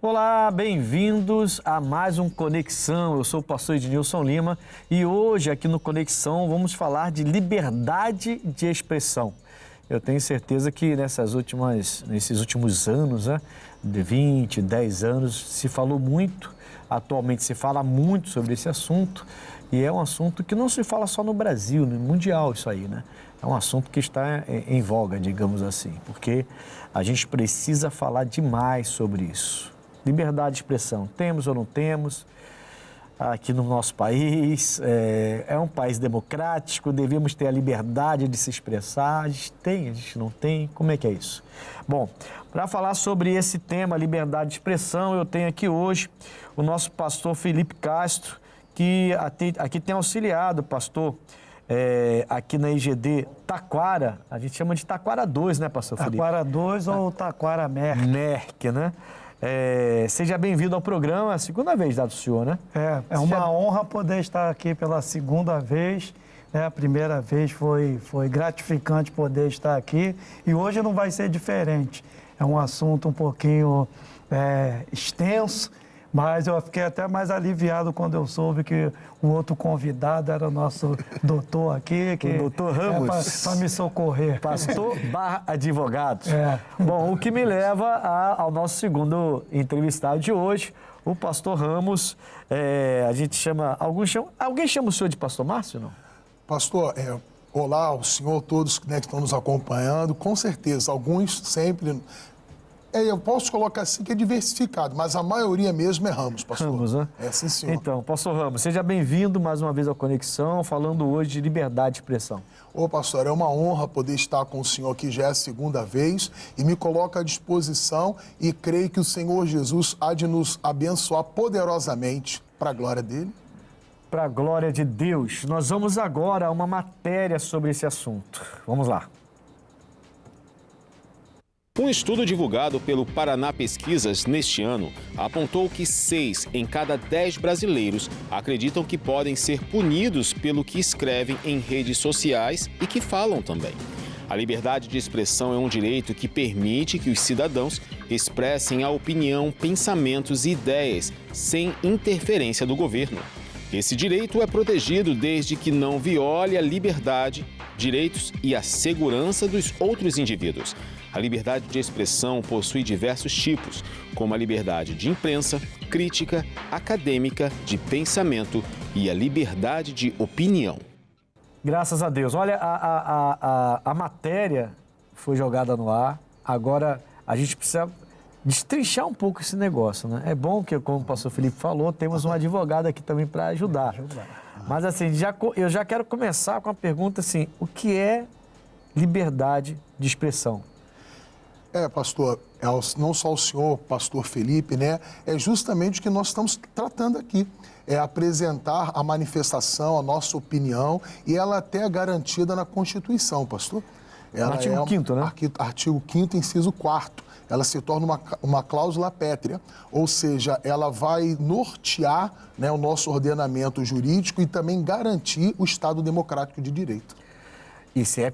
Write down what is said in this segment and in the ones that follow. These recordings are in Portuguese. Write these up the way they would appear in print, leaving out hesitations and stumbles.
Olá, bem-vindos a mais um Conexão. Eu sou o pastor Ednilson Lima e hoje aqui no Conexão vamos falar de liberdade de expressão. Eu tenho certeza que nesses últimos anos, de 20, 10 anos, se falou muito, atualmente se fala muito sobre esse assunto e é um assunto que não se fala só no Brasil, no mundial isso aí, né? É um assunto que está em voga, digamos assim, porque a gente precisa falar demais sobre isso. Liberdade de expressão, temos ou não temos aqui no nosso país? É um país democrático, devemos ter a liberdade de se expressar. A gente tem, a gente não tem? Como é que é isso? Bom, para falar sobre esse tema, liberdade de expressão, eu tenho aqui hoje o nosso pastor Felipe Castro, que aqui tem auxiliado, pastor, aqui na IGD Taquara, a gente chama de Taquara 2, né, pastor Felipe? Taquara 2 ou Taquara Merck. Merck, né? Seja bem-vindo ao programa, a segunda vez do senhor, né? É uma honra poder estar aqui pela segunda vez. A primeira vez foi gratificante poder estar aqui e hoje não vai ser diferente. É um assunto um pouquinho extenso, mas eu fiquei até mais aliviado quando eu soube que o outro convidado era o nosso doutor aqui. O doutor Ramos. Para me socorrer. Pastor / advogado. Bom, o que me leva ao nosso segundo entrevistado de hoje, o pastor Ramos. A gente chama... Alguém chama o senhor de pastor Márcio, não? Pastor, olá ao senhor, todos que estão nos acompanhando. Com certeza, alguns sempre... eu posso colocar assim que é diversificado, mas a maioria mesmo é Ramos, pastor. Ramos, né? Sim, senhor. Então, pastor Ramos, seja bem-vindo mais uma vez ao Conexão, falando hoje de liberdade de expressão. Ô, pastor, é uma honra poder estar com o senhor aqui, já é a segunda vez, e me coloco à disposição e creio que o Senhor Jesus há de nos abençoar poderosamente para a glória dele. Para a glória de Deus. Nós vamos agora a uma matéria sobre esse assunto. Vamos lá. Um estudo divulgado pelo Paraná Pesquisas neste ano apontou que 6 em cada 10 brasileiros acreditam que podem ser punidos pelo que escrevem em redes sociais e que falam também. A liberdade de expressão é um direito que permite que os cidadãos expressem a opinião, pensamentos e ideias sem interferência do governo. Esse direito é protegido desde que não viole a liberdade, direitos e a segurança dos outros indivíduos. A liberdade de expressão possui diversos tipos, como a liberdade de imprensa, crítica, acadêmica, de pensamento e a liberdade de opinião. Graças a Deus. Olha, a matéria foi jogada no ar, agora a gente precisa destrinchar um pouco esse negócio, né? É bom que, como o pastor Felipe falou, temos um advogado aqui também para ajudar. Mas assim, eu já quero começar com a pergunta assim, o que é liberdade de expressão? Pastor, não só o senhor, pastor Felipe, né? É justamente o que nós estamos tratando aqui. É apresentar a manifestação, a nossa opinião, e ela até é garantida na Constituição, pastor. Ela artigo 5º, né? Artigo 5º, inciso 4º. Ela se torna uma cláusula pétrea, ou seja, ela vai nortear, né, o nosso ordenamento jurídico e também garantir o Estado democrático de direito. Isso é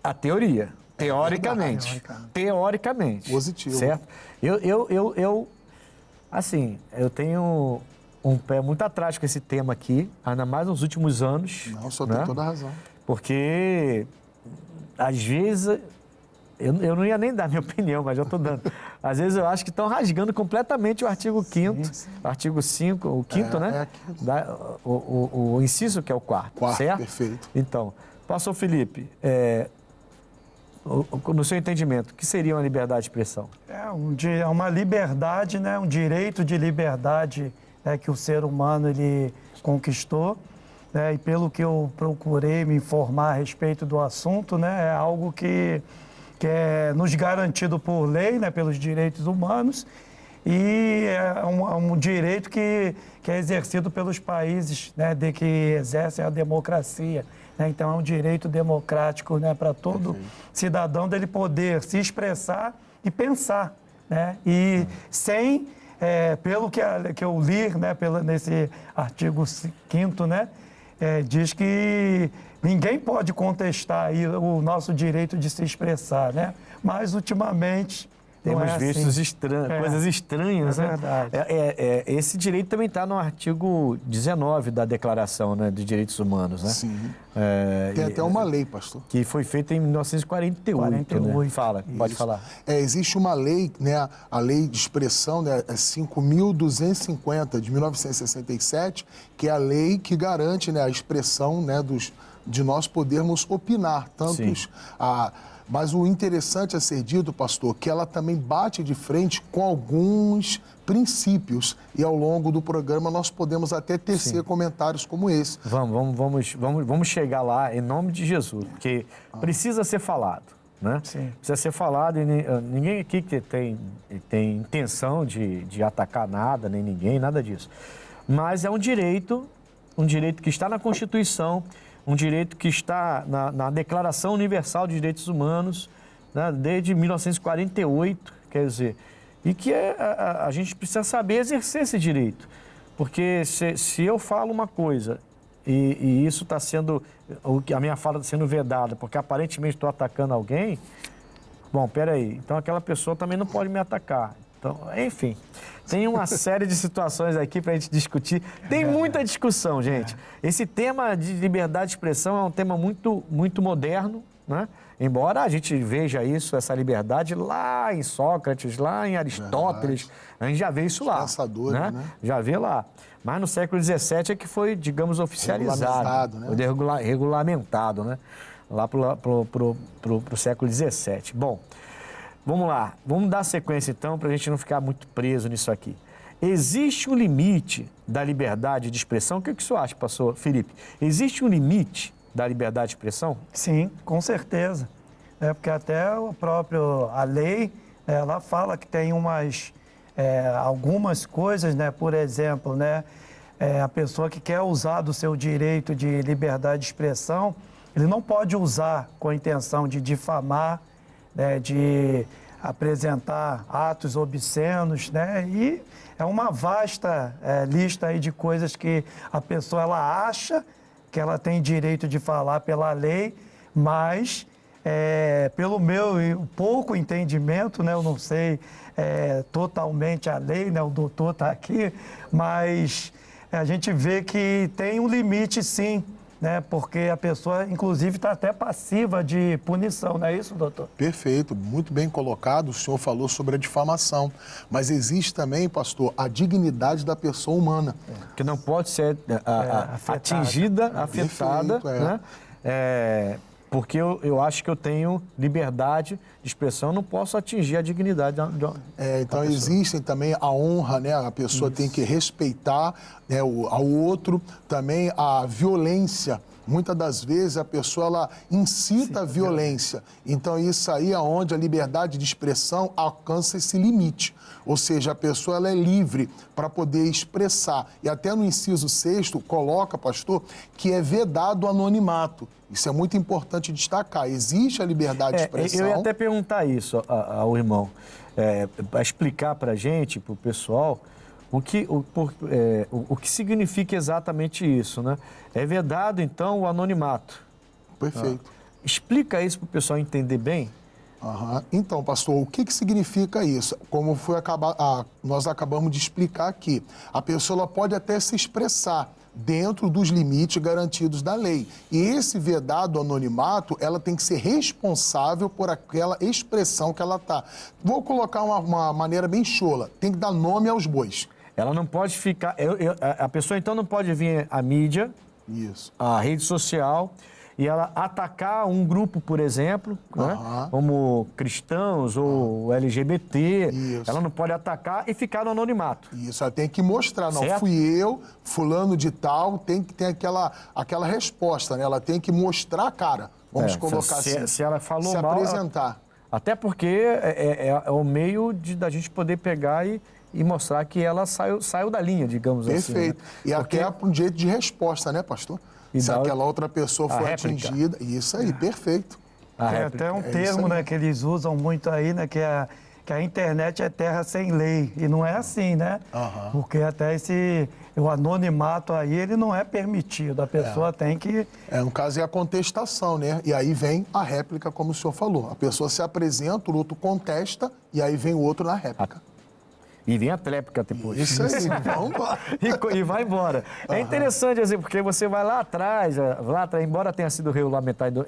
a teoria. Teoricamente. Positivo. Certo? Eu tenho um pé muito atrás com esse tema aqui, ainda mais nos últimos anos. Não, só tem toda a razão. Porque, às vezes, eu não ia nem dar minha opinião, mas já estou dando. Às vezes eu acho que estão rasgando completamente o artigo 5º, artigo 5, o 5º, né? O inciso que é o 4º, certo? Perfeito. Então, pastor Felipe, no seu entendimento, o que seria uma liberdade de expressão? É uma liberdade, né? Um direito de liberdade, né, que o ser humano ele conquistou. E pelo que eu procurei me informar a respeito do assunto, né, é algo que é nos garantido por lei, né, pelos direitos humanos, e é um direito que é exercido pelos países, né, que exercem a democracia. Então, é um direito democrático, né, para todo cidadão dele poder se expressar e pensar, né, e sem, pelo que eu li, né, nesse artigo 5º, né, diz que ninguém pode contestar aí o nosso direito de se expressar, né? Mas, ultimamente, Temos visto assim. coisas estranhas, é né? verdade. Esse direito também está no artigo 19 da Declaração, né, de Direitos Humanos, né? Sim. Tem até uma lei, pastor. Que foi feita em 1948. 48. Né? Fala, pode Isso. falar. Existe uma lei, né, a Lei de Expressão, né, 5.250 de 1967, que é a lei que garante, né, a expressão, né, de nós podermos opinar, mas o interessante a ser dito, pastor, que ela também bate de frente com alguns princípios e ao longo do programa nós podemos até tecer comentários como esse. Vamos chegar lá em nome de Jesus, porque precisa ser falado, né? Sim. Precisa ser falado e ninguém aqui que tem intenção de atacar nada, nem ninguém, nada disso. Mas é um direito que está na Constituição, um direito que está na Declaração Universal de Direitos Humanos, né, desde 1948, quer dizer, e que a gente precisa saber exercer esse direito. Porque se eu falo uma coisa e isso está sendo, a minha fala está sendo vedada, porque aparentemente estou atacando alguém, bom, peraí, então aquela pessoa também não pode me atacar. Então, enfim, tem uma série de situações aqui para a gente discutir. Tem muita discussão, gente. Esse tema de liberdade de expressão é um tema muito, muito moderno, né? Embora a gente veja essa liberdade lá em Sócrates, lá em Aristóteles, a gente já vê isso lá. Pensadores, né? Já vê lá. Mas no século XVII é que foi, digamos, oficializado. Regulamentado, né? Lá pro século XVII. Bom, vamos lá, vamos dar sequência então para a gente não ficar muito preso nisso aqui. Existe um limite da liberdade de expressão? O que o senhor acha, pastor Felipe? Existe um limite da liberdade de expressão? Sim, com certeza. Porque até a lei, ela fala que tem algumas coisas, né? Por exemplo, né? A pessoa que quer usar do seu direito de liberdade de expressão, ele não pode usar com a intenção de difamar, né, de apresentar atos obscenos, né? E é uma vasta lista aí de coisas que a pessoa ela acha que ela tem direito de falar pela lei, mas pelo meu pouco entendimento, né, eu não sei totalmente a lei, né, o doutor está aqui, mas a gente vê que tem um limite sim, né? Porque a pessoa, inclusive, está até passiva de punição, não é isso, doutor? Perfeito, muito bem colocado. O senhor falou sobre a difamação, mas existe também, pastor, a dignidade da pessoa humana. Que não pode ser atingida, afetada, Perfeito, né? Porque eu acho que eu tenho liberdade de expressão, eu não posso atingir a dignidade então existem também a honra, né? A pessoa tem que respeitar, né, ao outro, também a violência. Muitas das vezes a pessoa ela incita a violência. Então isso aí é onde a liberdade de expressão alcança esse limite. Ou seja, a pessoa ela é livre para poder expressar. E até no inciso 6º coloca, pastor, que é vedado o anonimato. Isso é muito importante destacar. Existe a liberdade de expressão. Eu ia até perguntar isso ao irmão, para explicar para a gente, para o pessoal, o que significa exatamente isso, né? É vedado, então, o anonimato. Perfeito. Explica isso para o pessoal entender bem. Então, pastor, o que significa isso? Como nós acabamos de explicar aqui, a pessoa ela pode até se expressar dentro dos limites garantidos da lei. E esse vedado anonimato, ela tem que ser responsável por aquela expressão que ela está. Vou colocar uma maneira bem chola, tem que dar nome aos bois. Ela não pode ficar... a pessoa, então, não pode vir à mídia, isso, à rede social, e ela atacar um grupo, por exemplo, né? Como cristãos ou LGBT, isso. Ela não pode atacar e ficar no anonimato. Isso, ela tem que mostrar, não, certo? Fui eu, fulano de tal, tem que ter aquela resposta, né? Ela tem que mostrar a cara, vamos colocar assim. Se ela falou se mal... apresentar. Até porque é o meio da gente poder pegar e mostrar que ela saiu da linha, digamos assim. Perfeito. Né? E até um jeito de resposta, né, pastor? Se aquela outra pessoa foi atingida. Isso aí, perfeito. Tem até um termo, né, que eles usam muito aí, né, que é que a internet é terra sem lei. E não é assim, né? Porque até o anonimato aí, ele não é permitido. A pessoa tem que... No caso é a contestação, né? E aí vem a réplica, como o senhor falou. A pessoa se apresenta, o outro contesta e aí vem o outro na réplica. E vem a tréplica depois. Isso aí, vamos lá. E vai embora. É interessante, assim, porque você vai lá atrás, embora tenha sido regulamentado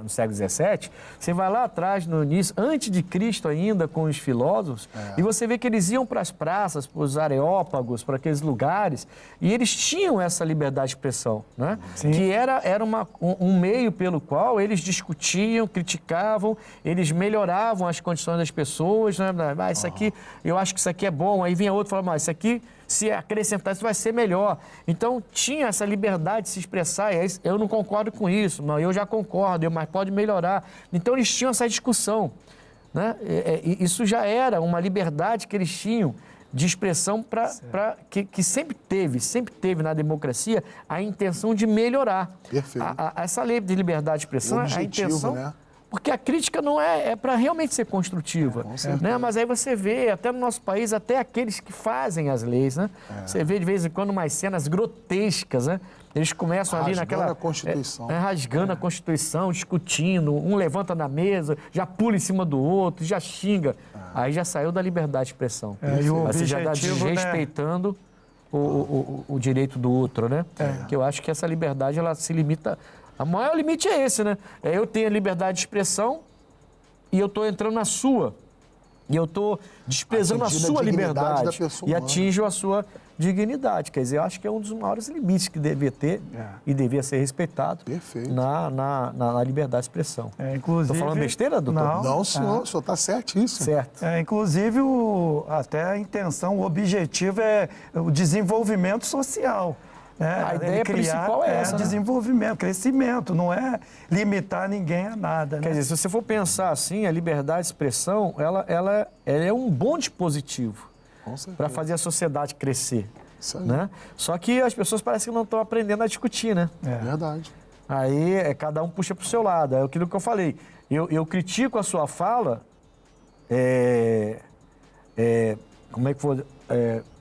no século XVII, você vai lá atrás, no início, antes de Cristo ainda, com os filósofos, e você vê que eles iam para as praças, para os areópagos, para aqueles lugares, e eles tinham essa liberdade de expressão, né? Que era um meio pelo qual eles discutiam, criticavam, eles melhoravam as condições das pessoas, né? Isso aqui, eu acho que isso aqui é bom, aí vinha outro e falava, mas isso aqui, se acrescentar, isso vai ser melhor. Então, tinha essa liberdade de se expressar, eu não concordo com isso, mas eu já concordo, mas pode melhorar. Então, eles tinham essa discussão, né? Isso já era uma liberdade que eles tinham de expressão que sempre teve na democracia a intenção de melhorar. Perfeito. Essa lei de liberdade de expressão, a intenção... né? Porque a crítica não é para realmente ser construtiva, né? Mas aí você vê, até no nosso país, até aqueles que fazem as leis, né? Você vê de vez em quando umas cenas grotescas, né? Eles começam ali naquela... Rasgando a Constituição. Rasgando a Constituição, discutindo, um levanta da mesa, já pula em cima do outro, já xinga. Aí já saiu da liberdade de expressão. E o Você já está objetivo, desrespeitando o direito do outro, né? Que eu acho que essa liberdade, ela se limita... O maior limite é esse, né? Eu tenho a liberdade de expressão e eu estou entrando na sua. E eu estou desprezando a sua liberdade e atinjo a sua dignidade. Quer dizer, eu acho que é um dos maiores limites que devia ter e devia ser respeitado na liberdade de expressão. Inclusive... Estou falando besteira, doutor? Não, senhor, o senhor está certíssimo. Certo. Inclusive, até a intenção, o objetivo é o desenvolvimento social. A ideia principal é essa, né? Desenvolvimento, crescimento, não é limitar ninguém a nada. Né? Quer dizer, se você for pensar assim, a liberdade de expressão, ela é um bom dispositivo para fazer a sociedade crescer. Isso aí. Né? Só que as pessoas parecem que não estão aprendendo a discutir, né? Verdade. Aí cada um puxa para o seu lado. É aquilo que eu falei. Eu critico a sua fala, como é que foi?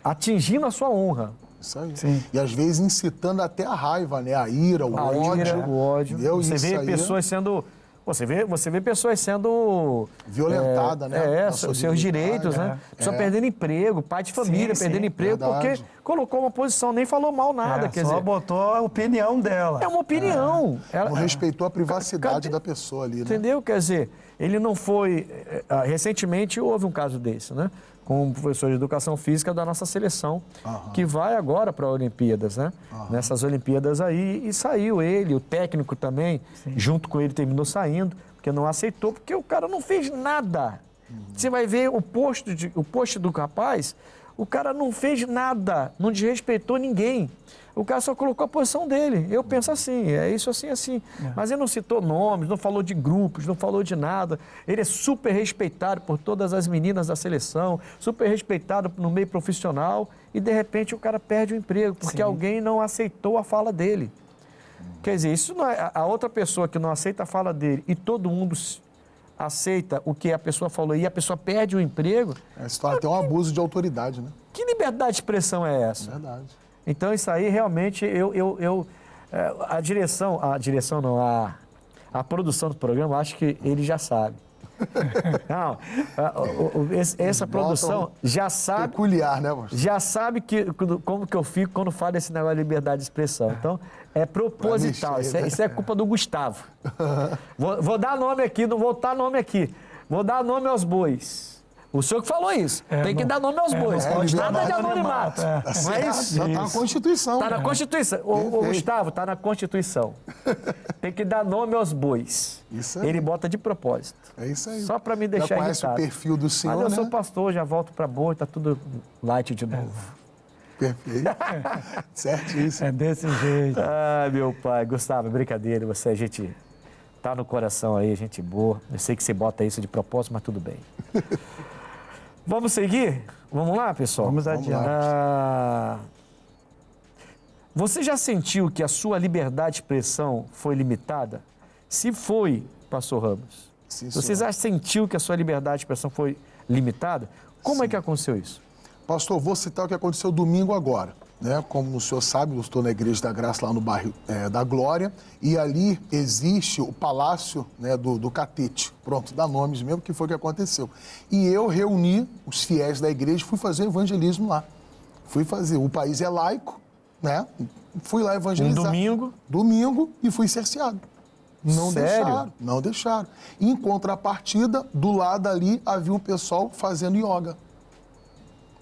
Atingindo a sua honra. Isso aí. Sim. E às vezes incitando até a raiva, né? A ira, o ódio. Entendeu? Você vê pessoas sendo... Você vê pessoas sendo... Violentada, né? Seus direitos, né? Pessoa perdendo emprego, pai de família perdendo emprego, porque colocou uma posição, nem falou mal nada. Quer dizer, botou a opinião dela. É uma opinião. Não respeitou a privacidade da pessoa ali, né? Entendeu? Quer dizer, ele não foi... Recentemente houve um caso desse, né? Com um professor de educação física da nossa seleção, que vai agora para as Olimpíadas, né? Nessas Olimpíadas aí, e saiu ele, o técnico também, junto com ele terminou saindo, porque não aceitou, porque o cara não fez nada. Você vai ver o post do rapaz, o cara não fez nada, não desrespeitou ninguém. O cara só colocou a posição dele. Eu penso assim, é isso assim, assim. Mas ele não citou nomes, não falou de grupos, não falou de nada. Ele é super respeitado por todas as meninas da seleção, super respeitado no meio profissional e, de repente, o cara perde o emprego porque alguém não aceitou a fala dele. Quer dizer, isso não é a outra pessoa que não aceita a fala dele e todo mundo aceita o que a pessoa falou e a pessoa perde o emprego. Se torna até um abuso de autoridade, né? Que liberdade de expressão é essa? Verdade. Então, isso aí, realmente, a produção do programa, acho que ele já sabe. Não, essa produção já sabe... Peculiar, né, pastor? Já sabe como que eu fico quando falo desse negócio de liberdade de expressão. Então, é proposital. Isso é culpa do Gustavo. Vou dar nome aqui, não vou botar nome aqui. Vou dar nome aos bois. O senhor que falou isso. Tem que dar nome aos bois. Nada de anonimato. Mas já está na Constituição. Está na Constituição. O Gustavo, está na Constituição. Tem que dar nome aos bois. Isso aí. Ele bota de propósito. É isso aí. Só para me deixar irritado. Já conhece o perfil do senhor, Mas eu sou né? pastor, já volto para boi, está tudo light de novo. Perfeito. Certíssimo. É desse jeito. Ah, meu pai. Gustavo, brincadeira. Você, a gente tá no coração aí, gente boa. Eu sei que você bota isso de propósito, mas tudo bem. Vamos seguir? Vamos lá, pessoal? Vamos adiante. Você já sentiu que a sua liberdade de expressão foi limitada? Se foi, pastor Ramos, Sim, você já sentiu que a sua liberdade de expressão foi limitada. Como é que aconteceu isso? Pastor, vou citar o que aconteceu domingo agora. Né? Como o senhor sabe, eu estou na Igreja da Graça, lá no bairro da Glória, e ali existe o Palácio, né, do Catete. Pronto, dá nomes mesmo, que foi o que aconteceu. E eu reuni os fiéis da igreja e fui fazer evangelismo lá. Fui fazer. O país é laico, né? Fui lá evangelizar. Domingo, e fui cerceado. Sério? Não deixaram. Em contrapartida, do lado ali havia um pessoal fazendo yoga.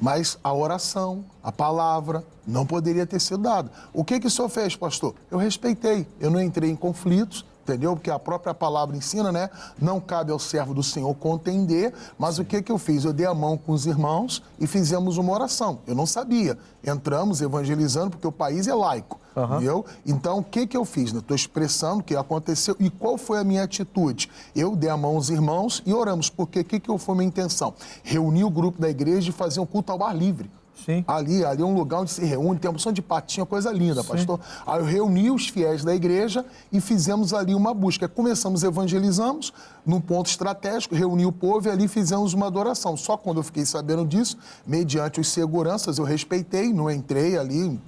Mas a oração, a palavra, não poderia ter sido dada. O que o senhor fez, pastor? Eu respeitei, eu não entrei em conflitos, entendeu? Porque a própria palavra ensina, né? Não cabe ao servo do Senhor contender, mas o que eu fiz? Eu dei a mão com os irmãos e fizemos uma oração. Eu não sabia. Entramos evangelizando, porque o país é laico, entendeu? Então, o que eu fiz? Estou expressando o que aconteceu e qual foi a minha atitude. Eu dei a mão aos irmãos e oramos, porque o que foi a minha intenção? Reunir o grupo da igreja e fazer um culto ao ar livre. Sim. Ali é um lugar onde se reúne, tem uma opção de patinha, coisa linda, pastor. Aí eu reuni os fiéis da igreja e fizemos ali uma busca. Começamos, evangelizamos, num ponto estratégico, reuni o povo e ali fizemos uma adoração. Só quando eu fiquei sabendo disso, mediante os seguranças, eu respeitei, não entrei ali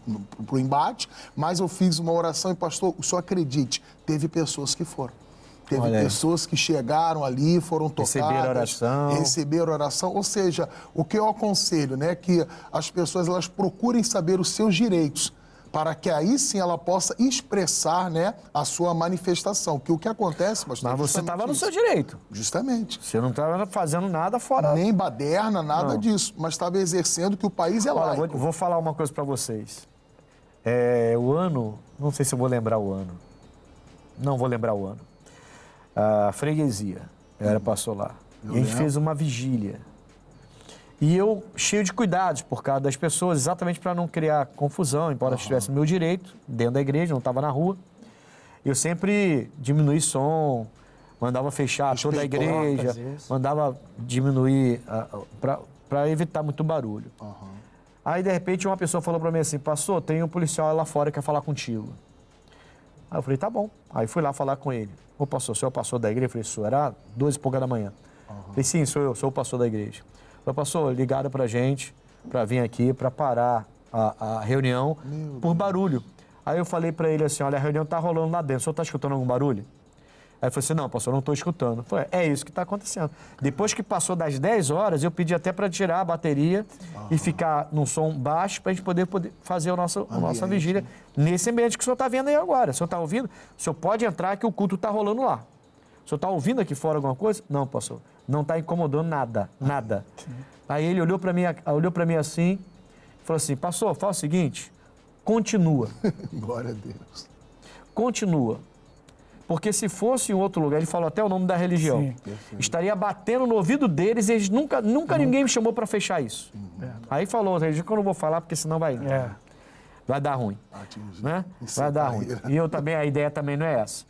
pro embate, mas eu fiz uma oração e, pastor, só acredite, teve pessoas que foram. Teve pessoas que chegaram ali, foram tocadas, receberam oração. Ou seja, o que eu aconselho, né, que as pessoas elas procurem saber os seus direitos, para que aí sim ela possa expressar, né, a sua manifestação. Que o que acontece, pastor... Mas você estava no seu direito. Justamente. Você não estava fazendo nada fora. Nem baderna, nada disso. Mas estava exercendo que o país é laico. Vou falar uma coisa para vocês. O ano... Não sei se eu vou lembrar o ano. Não vou lembrar o ano. A freguesia, ela passou lá. E a gente fez uma vigília. E eu, cheio de cuidados por causa das pessoas, exatamente para não criar confusão, embora estivesse no meu direito, dentro da igreja, não estava na rua. Eu sempre diminuí som, mandava fechar toda a igreja, mandava diminuir para evitar muito barulho. Aí, de repente, uma pessoa falou para mim assim, pastor, tem um policial lá fora que quer falar contigo. Aí eu falei, tá bom. Aí fui lá falar com ele. Ô pastor, o senhor é o pastor da igreja? Eu falei, senhor, era 12 e pouca da manhã. Falei, sim, sou eu, sou o pastor da igreja. Falei, pastor, ligaram pra gente, pra vir aqui, pra parar a reunião por barulho. Aí eu falei pra ele assim, olha, a reunião tá rolando lá dentro, o senhor tá escutando algum barulho? Aí ele falou assim, não, pastor, não estou escutando. Eu falei, é isso que está acontecendo. Depois que passou das 10 horas, eu pedi até para tirar a bateria e ficar num som baixo para a gente poder fazer a nossa vigília nesse ambiente que o senhor está vendo aí agora. O senhor está ouvindo? O senhor pode entrar que o culto está rolando lá. O senhor está ouvindo aqui fora alguma coisa? Não, pastor. Não está incomodando nada, nada. Aí ele olhou para mim assim e falou assim, pastor, fala o seguinte, continua. Glória a Deus. Continua. Porque se fosse em outro lugar, ele falou até o nome da religião, estaria batendo no ouvido deles e eles nunca ninguém me chamou para fechar isso. Aí falou, religião que eu não vou falar porque senão vai dar ruim. Né? Vai dar ruim. E eu também, a ideia também não é essa.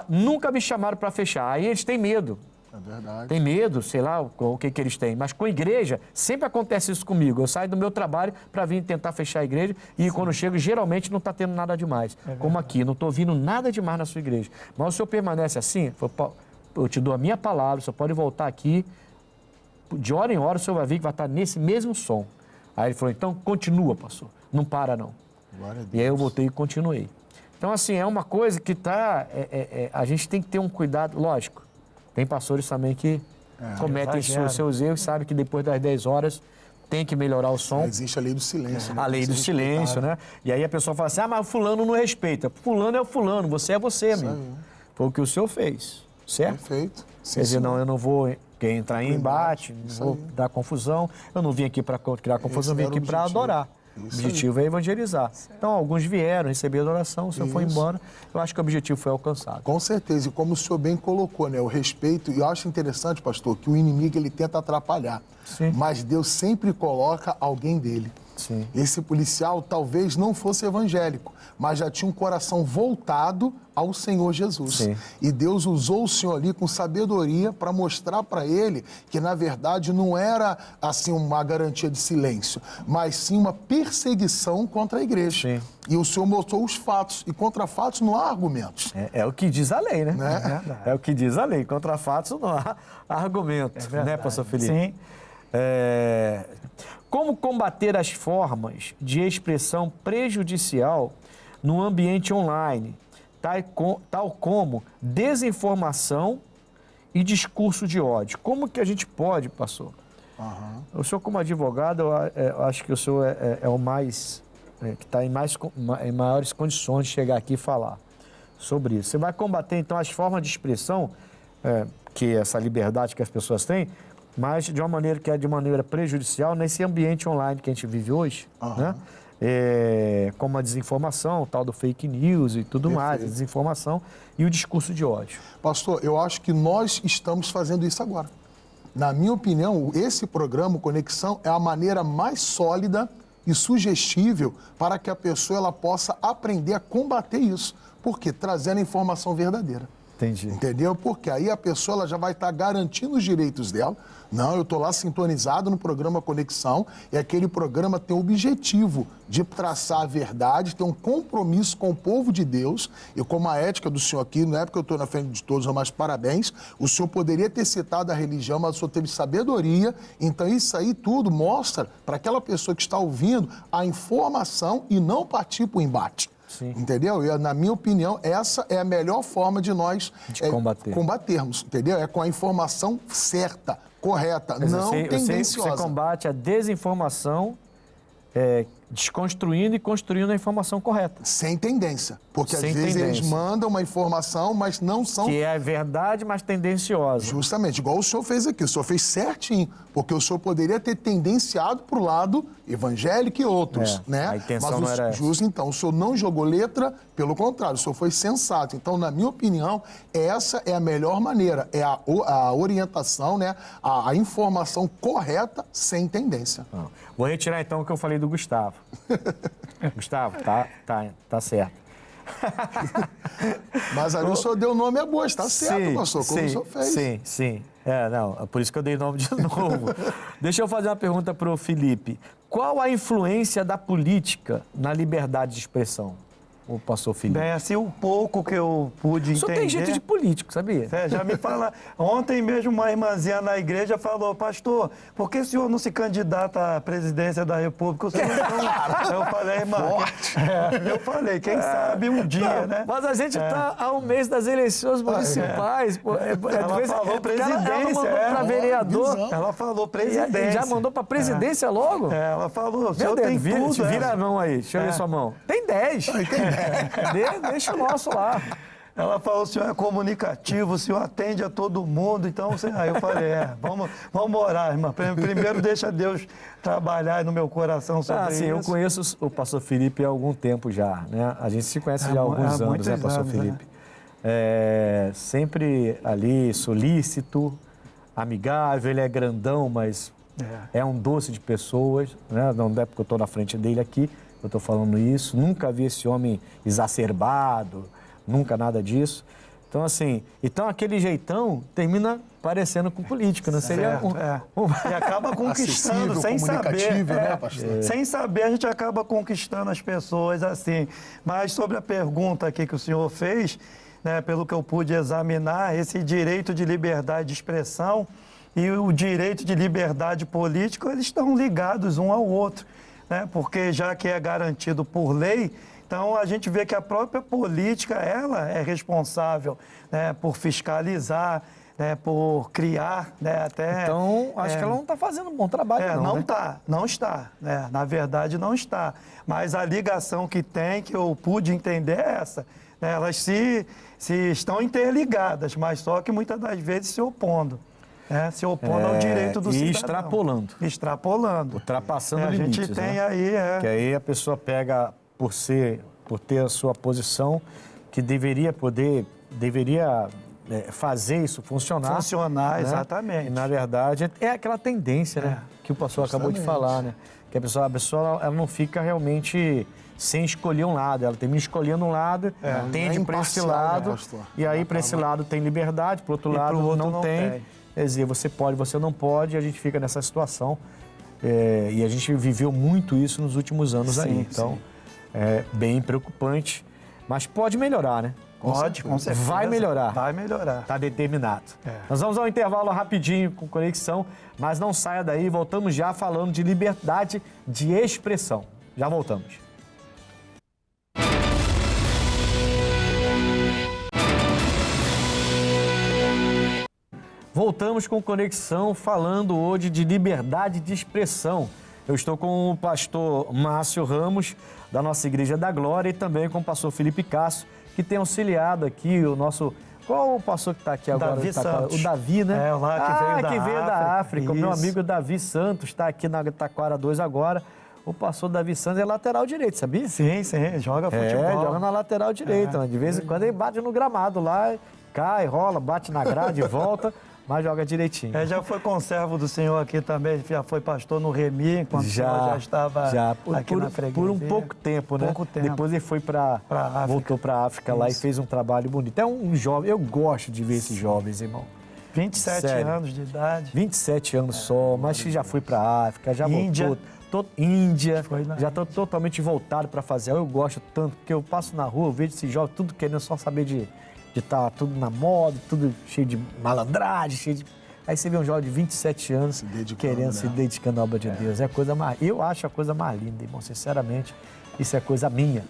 Nunca me chamaram para fechar, aí eles têm medo. É verdade. Tem medo, sei lá o que eles têm. Mas com a igreja, sempre acontece isso comigo. Eu saio do meu trabalho para vir tentar fechar a igreja e quando chego, geralmente não está tendo nada demais. Como aqui, não estou ouvindo nada demais na sua igreja. Mas o senhor permanece assim, eu te dou a minha palavra, o senhor pode voltar aqui. De hora em hora o senhor vai ver que vai estar nesse mesmo som. Aí ele falou, então continua, pastor. Não para, não. Glória a Deus. E aí eu voltei e continuei. Então, assim, é uma coisa que a gente tem que ter um cuidado, lógico. Tem pastores também que cometem seus erros, sabe que depois das 10 horas tem que melhorar o som. Existe a lei do silêncio. Né? A lei do silêncio, né? E aí a pessoa fala assim, mas o fulano não respeita. Fulano é o fulano, você é você, amigo. Foi o que o senhor fez, certo? Perfeito. Quer dizer, não, eu não vou entrar em embate, não vou dar confusão. Eu não vim aqui para criar confusão, eu vim aqui para adorar. O objetivo é evangelizar. Então, alguns vieram receber adoração, o senhor foi embora. Eu acho que o objetivo foi alcançado. Com certeza. E como o senhor bem colocou, né? O respeito. E eu acho interessante, pastor, que o inimigo ele tenta atrapalhar. Sim. Mas Deus sempre coloca alguém dele. Sim. Esse policial talvez não fosse evangélico, mas já tinha um coração voltado ao Senhor Jesus. Sim. E Deus usou o Senhor ali com sabedoria para mostrar para ele que, na verdade, não era assim uma garantia de silêncio, mas sim uma perseguição contra a igreja. Sim. E o Senhor mostrou os fatos. E contra fatos não há argumentos. É o que diz a lei, né? Né? É o que diz a lei. Contra fatos não há argumento, né, pastor Felipe? Sim. Como combater as formas de expressão prejudicial no ambiente online, tal como desinformação e discurso de ódio? Como que a gente pode, pastor? O senhor, como advogado, eu acho que o senhor é o mais... que está em maiores condições de chegar aqui e falar sobre isso. Você vai combater, então, as formas de expressão, que essa liberdade que as pessoas têm, mas de uma maneira que é de maneira prejudicial nesse ambiente online que a gente vive hoje, né? Como a desinformação, o tal do fake news e tudo mais, a desinformação e o discurso de ódio. Pastor, eu acho que nós estamos fazendo isso agora. Na minha opinião, esse programa, Conexão, é a maneira mais sólida e sugestível para que a pessoa ela possa aprender a combater isso. Por quê? Trazendo a informação verdadeira. Entendi. Entendeu? Porque aí a pessoa ela já vai estar garantindo os direitos dela. Não, eu estou lá sintonizado no programa Conexão e aquele programa tem o objetivo de traçar a verdade, ter um compromisso com o povo de Deus. E como a ética do senhor aqui, não é porque eu estou na frente de todos, mas parabéns, o senhor poderia ter citado a religião, mas o senhor teve sabedoria. Então isso aí tudo mostra para aquela pessoa que está ouvindo a informação e não partir para o embate. Sim. Entendeu? E, na minha opinião, essa é a melhor forma de nós combatermos, entendeu? É com a informação certa, correta, não tendenciosa. Você combate a desinformação desconstruindo e construindo a informação correta. Sem tendência. Porque às vezes eles mandam uma informação, mas não são... Que é verdade, mas tendenciosa. Justamente, igual o senhor fez aqui. O senhor fez certinho, porque o senhor poderia ter tendenciado para o lado evangélico e outros, né? A intenção mas não era essa. Então, o senhor não jogou letra, pelo contrário, o senhor foi sensato. Então, na minha opinião, essa é a melhor maneira, é a orientação, né? A informação correta, sem tendência. Vou retirar, então, o que eu falei do Gustavo. Gustavo, tá certo. Mas ali o senhor deu nome a boa, está certo, pastor, como o senhor fez. Sim. É por isso que eu dei nome de novo. Deixa eu fazer uma pergunta para o Felipe. Qual a influência da política na liberdade de expressão? O pastor Felipe. Bem, assim, o pouco que eu pude entender... Só tem jeito de político, sabia? Já me fala... Ontem mesmo uma irmãzinha na igreja falou, pastor, por que o senhor não se candidata à presidência da República? O senhor não... Eu falei, irmã... eu falei, quem sabe um dia, né? Mas a gente está há um mês das eleições municipais. Ela falou presidência. Ela mandou para vereador. Ela falou presidência. Já mandou para presidência logo? Ela falou, o senhor Deus, tem tudo. Vira a mão aí, deixa eu ver sua mão. Tem 10. Deixa o nosso lá. Ela falou, o senhor é comunicativo, o senhor atende a todo mundo, então... Aí eu falei, vamos orar, irmã. Primeiro deixa Deus trabalhar no meu coração sobre isso. Eu conheço o pastor Felipe há algum tempo já, né? A gente se conhece já há alguns anos, né, pastor Felipe? Sempre ali, solícito, amigável, ele é grandão, mas é um doce de pessoas, né? Não é porque eu estou na frente dele aqui, eu estou falando isso. Nunca vi esse homem exacerbado, nunca nada disso. Então, assim, aquele jeitão termina parecendo com político, não seria E acaba conquistando, sem saber. Né, pastor? Sem saber, a gente acaba conquistando as pessoas assim. Mas sobre a pergunta aqui que o senhor fez, né, pelo que eu pude examinar, esse direito de liberdade de expressão e o direito de liberdade política, eles estão ligados um ao outro, né? Porque já que é garantido por lei, então a gente vê que a própria política, ela é responsável, né, por fiscalizar, né, por criar, né, até... Então, acho que ela não está fazendo um bom trabalho, não está, né? Na verdade, não está. Mas a ligação que tem, que eu pude entender, é essa. Né? Elas se estão interligadas, mas só que muitas das vezes se opondo. Se opondo ao direito do cidadão. E extrapolando. Ultrapassando limites. A gente tem aí... Que aí a pessoa pega, por ter a sua posição, que deveria fazer isso funcionar. Funcionar, exatamente. E, na verdade, é aquela tendência, né? Que o pastor acabou de falar, né? Que a pessoa ela não fica realmente sem escolher um lado. Ela termina escolhendo um lado, tende para esse lado, e aí para esse lado tem liberdade, para o outro lado não tem. Quer dizer, você pode, você não pode, e a gente fica nessa situação. E a gente viveu muito isso nos últimos anos aí. Então, é bem preocupante, mas pode melhorar, né? Pode, com certeza. Vai melhorar. Vai melhorar. Está determinado. É. Nós vamos ao intervalo rapidinho com conexão, mas não saia daí, voltamos já falando de liberdade de expressão. Já voltamos. Voltamos com conexão, falando hoje de liberdade de expressão. Eu estou com o pastor Márcio Ramos, da nossa Igreja da Glória, e também com o pastor Felipe Castro, que tem auxiliado aqui o nosso... Qual o pastor que está aqui agora? Davi Santos. O Davi, né? É, lá que veio da África. O meu amigo Davi Santos está aqui na Taquara 2 agora. O pastor Davi Santos é lateral direito, sabia? Sim, joga futebol. Joga na lateral direita. De vez em quando ele bate no gramado lá, cai, rola, bate na grade e volta, mas joga direitinho. Já foi conservo do senhor aqui também, já foi pastor no Remi, enquanto o senhor já estava aqui na freguesia. Por um pouco tempo, né? Pouco tempo. Depois ele foi voltou para a África lá e fez um trabalho bonito. É um jovem, eu gosto de ver esses jovens, irmão. 27 Sério. anos de idade. 27 anos só, mas que já foi para a África, já Índia. voltou. Índia, já estou Índia. totalmente voltado para fazer. Eu gosto tanto, porque eu passo na rua, eu vejo esses jovens tudo querendo só saber de estar tudo na moda, tudo cheio de malandragem, cheio de... Aí você vê um jovem de 27 anos se dedicando à obra de Deus. É a coisa mais... Eu acho a coisa mais linda, irmão, sinceramente. Isso é coisa minha.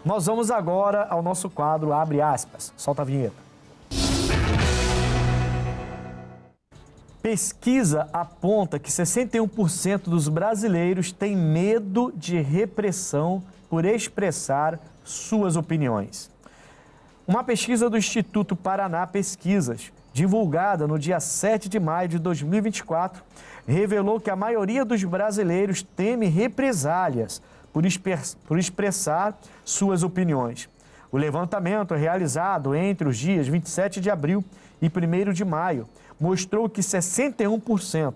Nós vamos agora ao nosso quadro Abre Aspas. Solta a vinheta. Pesquisa aponta que 61% dos brasileiros têm medo de repressão por expressar suas opiniões. Uma pesquisa do Instituto Paraná Pesquisas, divulgada no dia 7 de maio de 2024, revelou que a maioria dos brasileiros teme represálias por expressar suas opiniões. O levantamento realizado entre os dias 27 de abril e 1º de maio mostrou que 61%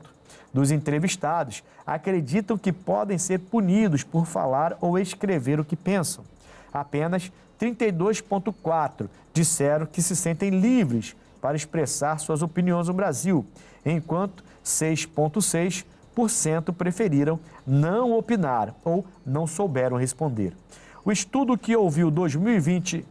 dos entrevistados acreditam que podem ser punidos por falar ou escrever o que pensam. Apenas 32,4% disseram que se sentem livres para expressar suas opiniões no Brasil, enquanto 6,6% preferiram não opinar ou não souberam responder. O estudo, que ouviu 2020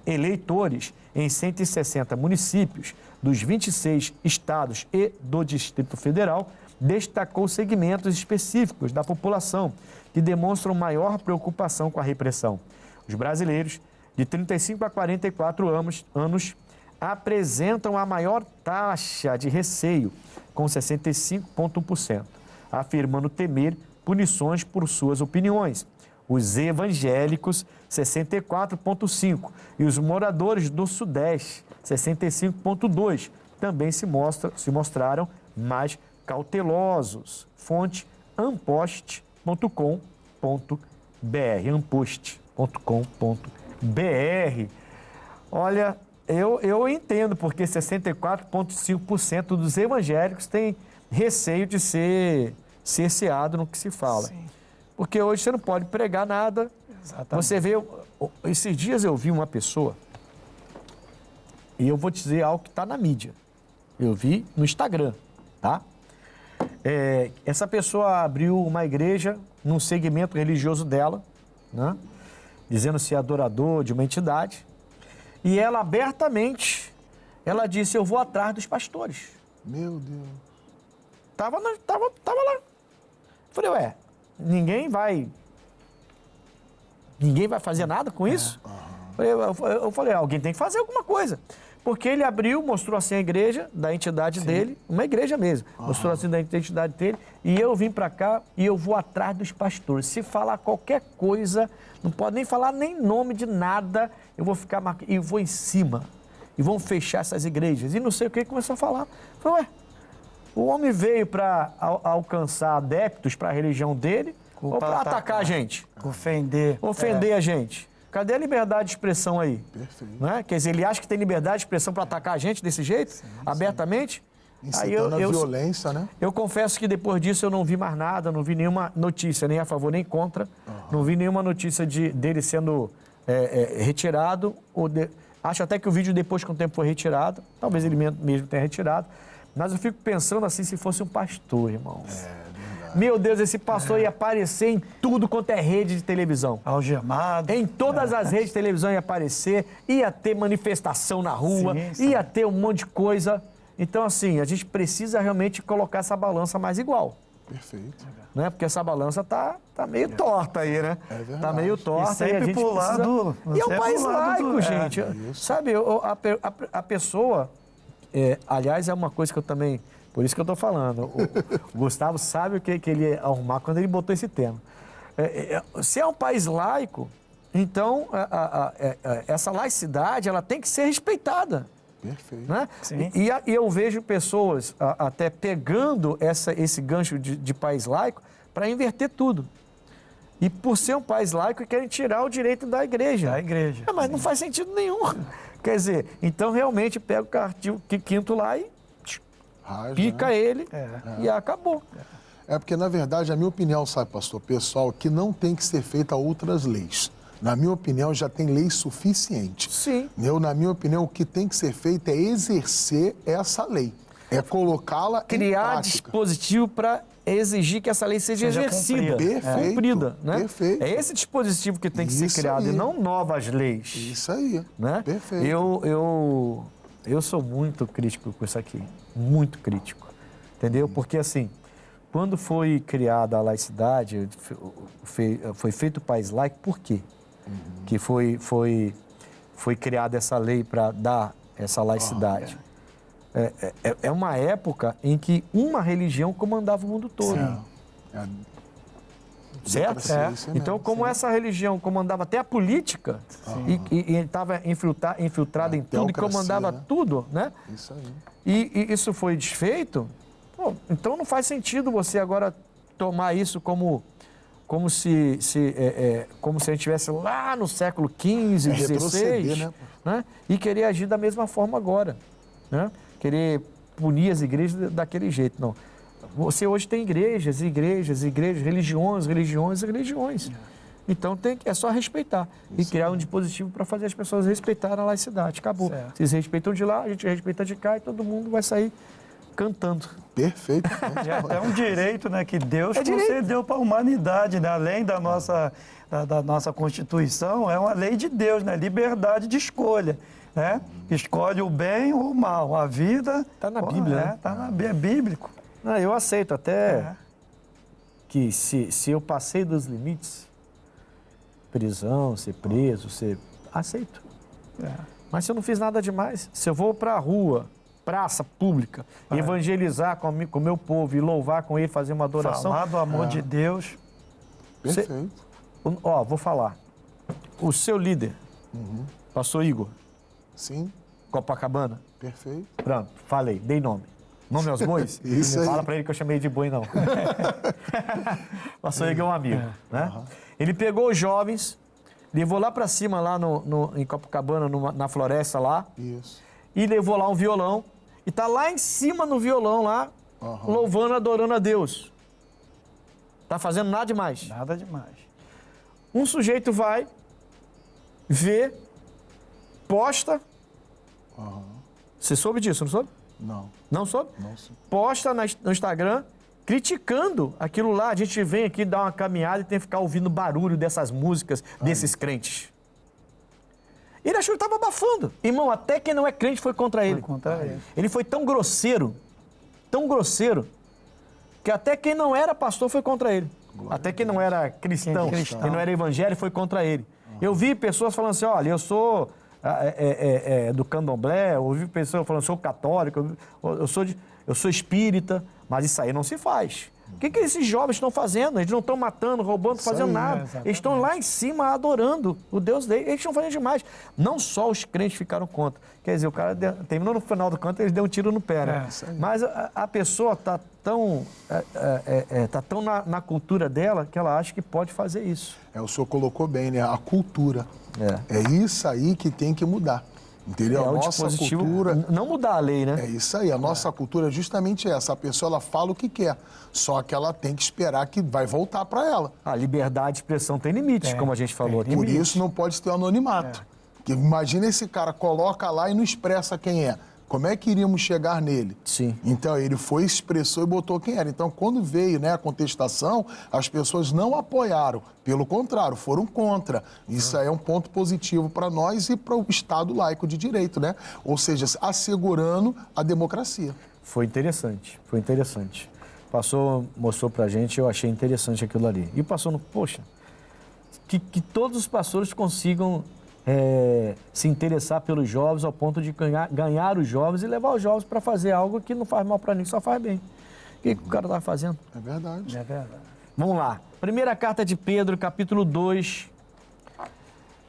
eleitores em 160 municípios dos 26 estados e do Distrito Federal, destacou segmentos específicos da população que demonstram maior preocupação com a repressão. Os brasileiros de 35 a 44 anos apresentam a maior taxa de receio, com 65,1%, afirmando temer punições por suas opiniões. Os evangélicos, 64,5%, e os moradores do Sudeste, 65,2%, também se mostraram mais cautelosos. Fonte ampost.com.br, ampost.com.br. Olha, eu entendo porque 64,5% dos evangélicos têm receio de ser cerceado no que se fala. Sim. Porque hoje você não pode pregar nada. Exatamente. Você vê, esses dias eu vi uma pessoa, e eu vou te dizer algo que está na mídia. Eu vi no Instagram, tá? Essa pessoa abriu uma igreja num segmento religioso dela, né? Dizendo ser adorador de uma entidade. E ela abertamente, ela disse, eu vou atrás dos pastores. Meu Deus. Tava lá. Falei, ninguém vai fazer nada com isso? Eu falei, alguém tem que fazer alguma coisa. Porque ele abriu, mostrou assim a igreja da entidade dele, uma igreja mesmo, mostrou assim da entidade dele, e eu vim para cá e eu vou atrás dos pastores. Se falar qualquer coisa, não pode nem falar nem nome de nada, eu vou ficar e vou em cima. E vão fechar essas igrejas. E não sei o que começou a falar. Falei, o homem veio para alcançar adeptos para a religião dele ou para atacar a gente? Ofender a gente. Cadê a liberdade de expressão aí? Perfeito. Não é? Quer dizer, ele acha que tem liberdade de expressão para atacar a gente desse jeito? Sim, abertamente? Incitando a violência, né? Eu confesso que depois disso eu não vi mais nada, não vi nenhuma notícia, nem a favor nem contra. Não vi nenhuma notícia dele sendo retirado. Acho até que o vídeo depois com o tempo foi retirado. Talvez ele mesmo tenha retirado. Mas eu fico pensando assim, se fosse um pastor, irmãos. Verdade. Meu Deus, esse pastor ia aparecer em tudo quanto é rede de televisão. Algemado. Em todas as redes de televisão ia aparecer, ia ter manifestação na rua, Sim. ia ter um monte de coisa. Então, assim, a gente precisa realmente colocar essa balança mais igual. Perfeito. Né? Porque essa balança tá meio torta aí, né? É verdade. Tá meio torta. E sempre a gente pro lado... E é um país pro lado laico, gente. isso. Sabe, a pessoa... aliás, é uma coisa que eu também... Por isso que eu tô falando. O Gustavo sabe o que ele ia arrumar quando ele botou esse tema. Se é um país laico, então essa laicidade ela tem que ser respeitada. Perfeito. Né? Sim. E eu vejo pessoas até pegando esse gancho de país laico para inverter tudo. E por ser um país laico, querem tirar o direito da igreja. Da igreja. Mas não faz sentido nenhum. Quer dizer, então realmente pega o artigo 5º lá e Rasga, pica né? ele e acabou. É porque, na verdade, a minha opinião, sabe, pastor, pessoal, que não tem que ser feita outras leis. Na minha opinião, já tem lei suficiente. Sim. Na minha opinião, o que tem que ser feito é exercer essa lei. É colocá-la em Criar prática. dispositivo para exigir que essa lei seja exercida. Perfeito, Cumprida, né? perfeito. É esse dispositivo que tem que ser Isso criado aí. e não novas leis. Isso aí. Né? Perfeito. Eu sou muito crítico com isso aqui. Muito crítico. Entendeu? Porque, assim, quando foi criada a laicidade, foi feito o país laico, por quê? Que foi criada essa lei para dar essa laicidade. É uma época em que uma religião comandava o mundo todo. Certo? Democracia, Então, como essa religião comandava até a política e estava infiltrada em tudo e teocracia, comandava né? tudo, né? Isso aí. E isso foi desfeito, pô, então não faz sentido você agora tomar isso como se a gente estivesse lá no século XV, retroceder, XVI, né? E querer agir da mesma forma agora, né? Querer punir as igrejas daquele jeito, não. Você hoje tem igrejas, religiões. Então é só respeitar e criar um dispositivo para fazer as pessoas respeitarem a laicidade. Acabou. Certo. Se eles respeitam de lá, a gente respeita de cá e todo mundo vai sair cantando. Perfeito. E até um direito, né, que Deus direito. concedeu para a humanidade, né? Além da nossa Constituição, é uma lei de Deus, né? Liberdade de escolha, né? Escolhe o bem ou o mal. A vida... Tá na Bíblia, né? É bíblico. Não, eu aceito até que se eu passei dos limites, prisão, ser preso, aceito. Mas se eu não fiz nada demais, se eu vou para a rua, praça pública, evangelizar com o meu povo e louvar com ele, fazer uma adoração... Falar do amor de Deus. Perfeito. Vou falar. O seu líder, pastor Igor, Sim, Copacabana, perfeito. pronto, falei, dei nome. Nome aos bois? Isso Não aí. fala pra ele que eu chamei de boi, não. Pastor Igor é um amigo, né? Ele pegou os jovens, levou lá pra cima, lá em Copacabana, na floresta lá, Isso. e levou lá um violão, e tá lá em cima no violão lá, louvando, adorando a Deus. Tá fazendo nada demais. Nada demais. Um sujeito vai, vê, posta. Você soube disso, não soube? Não, Não soube? não sei. Posta no Instagram criticando aquilo lá. A gente vem aqui dar uma caminhada e tem que ficar ouvindo barulho dessas músicas, desses crentes. Ele achou que estava abafando. Irmão, até quem não é crente foi contra ele. Contra ele. Ele foi tão grosseiro, que até quem não era pastor foi contra ele. Até quem não era cristão, quem não era evangélico foi contra ele. Eu vi pessoas falando assim, olha, eu sou do candomblé, eu ouvi pessoas falando, sou católico, eu sou espírita, mas isso aí não se faz. O que esses jovens estão fazendo? Eles não estão matando, roubando, fazendo nada. exatamente. Eles estão lá em cima adorando o Deus deles. Eles estão fazendo demais. Não só os crentes ficaram contra. Quer dizer, o cara terminou no final do canto, eles deu um tiro no pé, né? Mas a pessoa está tão, na cultura dela que ela acha que pode fazer isso. O senhor colocou bem, né? A cultura. É isso aí que tem que mudar. Entendeu? A nossa cultura... Não mudar a lei, né? É isso aí. A nossa cultura é justamente essa. A pessoa, ela fala o que quer. Só que ela tem que esperar que vai voltar para ela. A liberdade de expressão tem limites, como a gente falou aqui. Por isso não pode ter anonimato. Porque imagina esse cara coloca lá e não expressa quem é. Como é que iríamos chegar nele? Sim. Então, ele foi, expressou e botou quem era. Então, quando veio, né, a contestação, as pessoas não apoiaram. Pelo contrário, foram contra. Isso aí é um ponto positivo para nós e para o Estado laico de direito, né? Ou seja, assegurando a democracia. Foi interessante, foi interessante. O pastor mostrou pra gente, eu achei interessante aquilo ali. E o pastor, poxa, que todos os pastores consigam se interessar pelos jovens ao ponto de ganhar os jovens e levar os jovens para fazer algo que não faz mal para ninguém, só faz bem. O que o cara estava fazendo? É verdade. É verdade. Vamos lá. Primeira carta de Pedro, capítulo 2,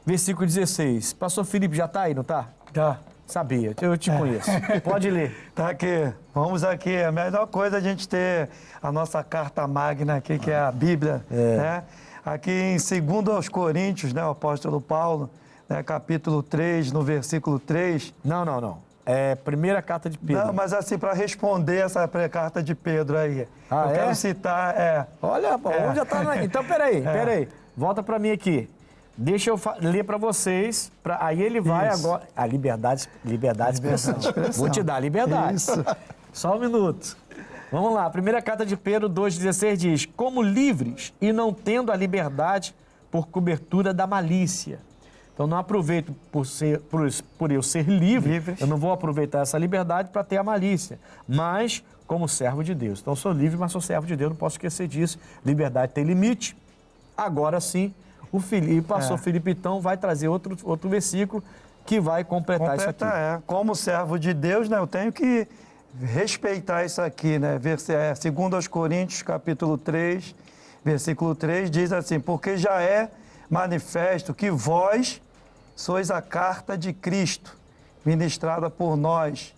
versículo 16. Pastor Felipe, já está aí, não está? Já. Sabia, eu te conheço. Pode ler. Tá aqui, vamos aqui. A melhor coisa é a gente ter a nossa carta magna aqui, que é a Bíblia. Né? Aqui em 2 Coríntios, né, o apóstolo Paulo, né, capítulo 3, no versículo 3. Não. É primeira carta de Pedro. Não, mas assim, para responder essa carta de Pedro aí, Ah, eu quero citar... Olha, onde já está. Então, peraí. Volta para mim aqui. Deixa eu ler para vocês, aí ele vai agora... A liberdade de expressão. Vou te dar a liberdade. Isso. Só um minuto. Vamos lá, a primeira carta de Pedro 2,16 diz: como livres e não tendo a liberdade por cobertura da malícia. Então não aproveito por eu ser livre, eu não vou aproveitar essa liberdade para ter a malícia, mas como servo de Deus. Então sou livre, mas sou servo de Deus, não posso esquecer disso. Liberdade tem limite. Agora sim, o pastor Felipe então vai trazer outro versículo que vai completar isso aqui. Como servo de Deus, né, eu tenho que respeitar isso aqui, né? 2 Coríntios, capítulo 3, versículo 3, diz assim: porque já é manifesto que vós sois a carta de Cristo, ministrada por nós,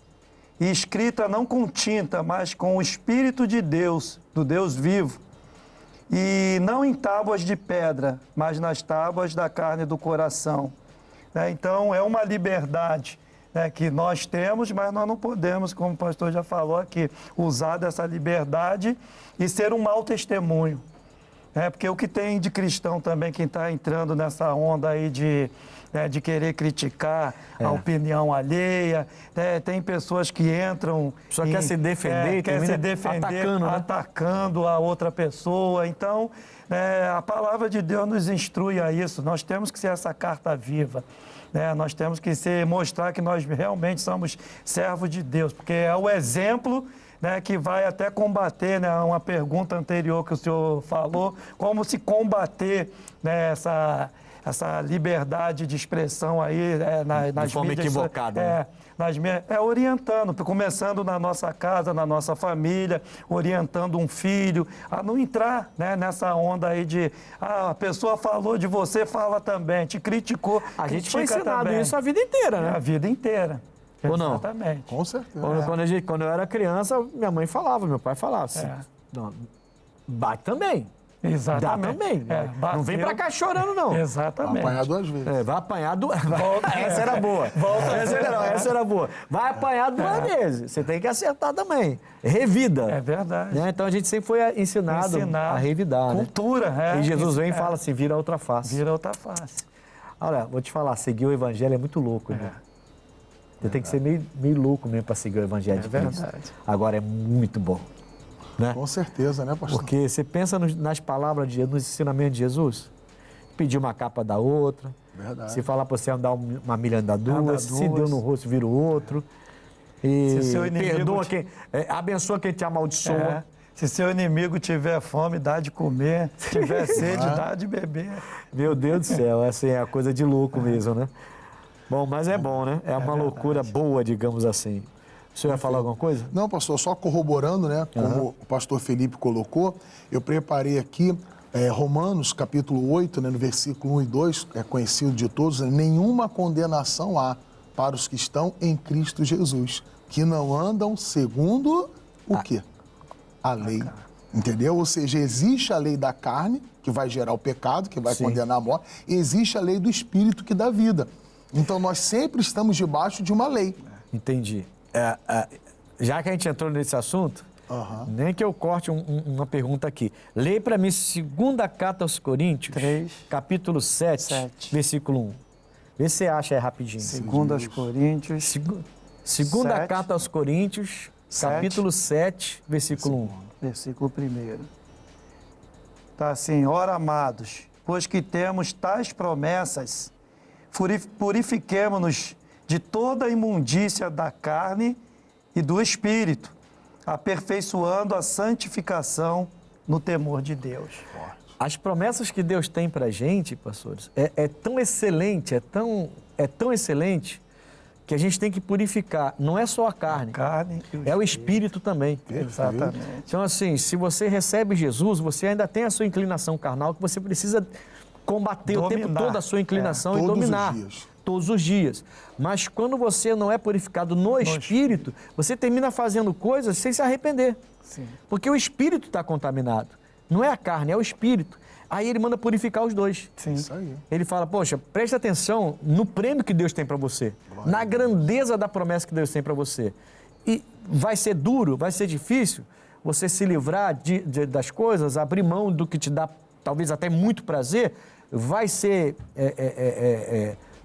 e escrita não com tinta, mas com o Espírito de Deus, do Deus vivo, e não em tábuas de pedra, mas nas tábuas da carne do coração. Então, é uma liberdade que nós temos, mas nós não podemos, como o pastor já falou aqui, usar dessa liberdade e ser um mau testemunho. Porque o que tem de cristão também, quem está entrando nessa onda aí de querer criticar a opinião alheia, tem pessoas que entram... Só quer se defender, atacando a outra pessoa. Então, a palavra de Deus nos instrui a isso. Nós temos que ser essa carta viva. Nós temos que mostrar que nós realmente somos servos de Deus, porque é o exemplo... que vai até combater, uma pergunta anterior que o senhor falou, como se combater essa liberdade de expressão aí nas de forma mídias, equivocada. Orientando, começando na nossa casa, na nossa família, orientando um filho a não entrar nessa onda aí de a pessoa falou de você, fala também, te criticou, a gente foi ensinado também. Isso a vida inteira, né? A vida inteira. Ou não? Exatamente. Com certeza. Quando eu era criança, minha mãe falava, meu pai falava assim, não, bate também. Exatamente. Dá também. Não vem pra cá chorando, não. Exatamente. Vai apanhar 2 vezes. Vai apanhar duas vezes. Essa era boa. Essa era boa. Vai apanhar 2 vezes. Você tem que acertar também. Revida. É verdade. Então a gente sempre foi ensinado a revidar. Cultura. E Jesus vem e fala assim, vira outra face. Vira outra face. Olha, vou te falar, seguir o evangelho é muito louco, né? Você tem que ser meio louco mesmo para seguir o evangelho de Cristo. Verdade. Agora é muito bom. Né? Com certeza, né, pastor? Porque você pensa nas palavras de Jesus, nos ensinamentos de Jesus, pedir uma capa da outra. Verdade. Se falar para você andar uma milha, andar duas. Se deu no rosto, vira o outro. E perdoa abençoa quem te amaldiçoa. Se seu inimigo tiver fome, dá de comer. Se tiver sede, dá de beber. Meu Deus do céu, essa é a coisa de louco mesmo, né? Bom, mas é bom, né? É uma loucura boa, digamos assim. O senhor ia falar alguma coisa? Não, pastor, só corroborando, né? Como o pastor Felipe colocou, eu preparei aqui Romanos, capítulo 8, né, no versículo 1 e 2, é conhecido de todos, né? Nenhuma condenação há para os que estão em Cristo Jesus, que não andam segundo o quê? A lei. Entendeu? Ou seja, existe a lei da carne, que vai gerar o pecado, que vai condenar a morte, e existe a lei do Espírito, que dá vida. Então, nós sempre estamos debaixo de uma lei. Entendi. Já que a gente entrou nesse assunto, nem que eu corte uma pergunta aqui. Lê para mim 2ª carta aos Coríntios, 3, capítulo 7, versículo 1. Vê se você acha aí rapidinho. 2 Coríntios, Segunda 7. carta aos Coríntios, 7. capítulo 7, versículo 1. Versículo 1. Tá assim: ora, amados, pois que temos tais promessas, purifiquemo-nos de toda a imundícia da carne e do espírito, aperfeiçoando a santificação no temor de Deus. As promessas que Deus tem para a gente, pastores, é tão excelente, é tão excelente, que a gente tem que purificar. Não é só a carne, é o espírito também. Exatamente. Então, assim, se você recebe Jesus, você ainda tem a sua inclinação carnal, que você precisa combater o tempo todo a sua inclinação e dominar. Todos os dias. Mas quando você não é purificado no espírito, você termina fazendo coisas sem se arrepender. Sim. Porque o espírito está contaminado. Não é a carne, é o espírito. Aí ele manda purificar os dois. Sim. Isso aí. Ele fala, poxa, preste atenção no prêmio que Deus tem para você. Na grandeza da promessa que Deus tem para você. E vai ser duro, vai ser difícil você se livrar das coisas, abrir mão do que te dá talvez até muito prazer. Vai ser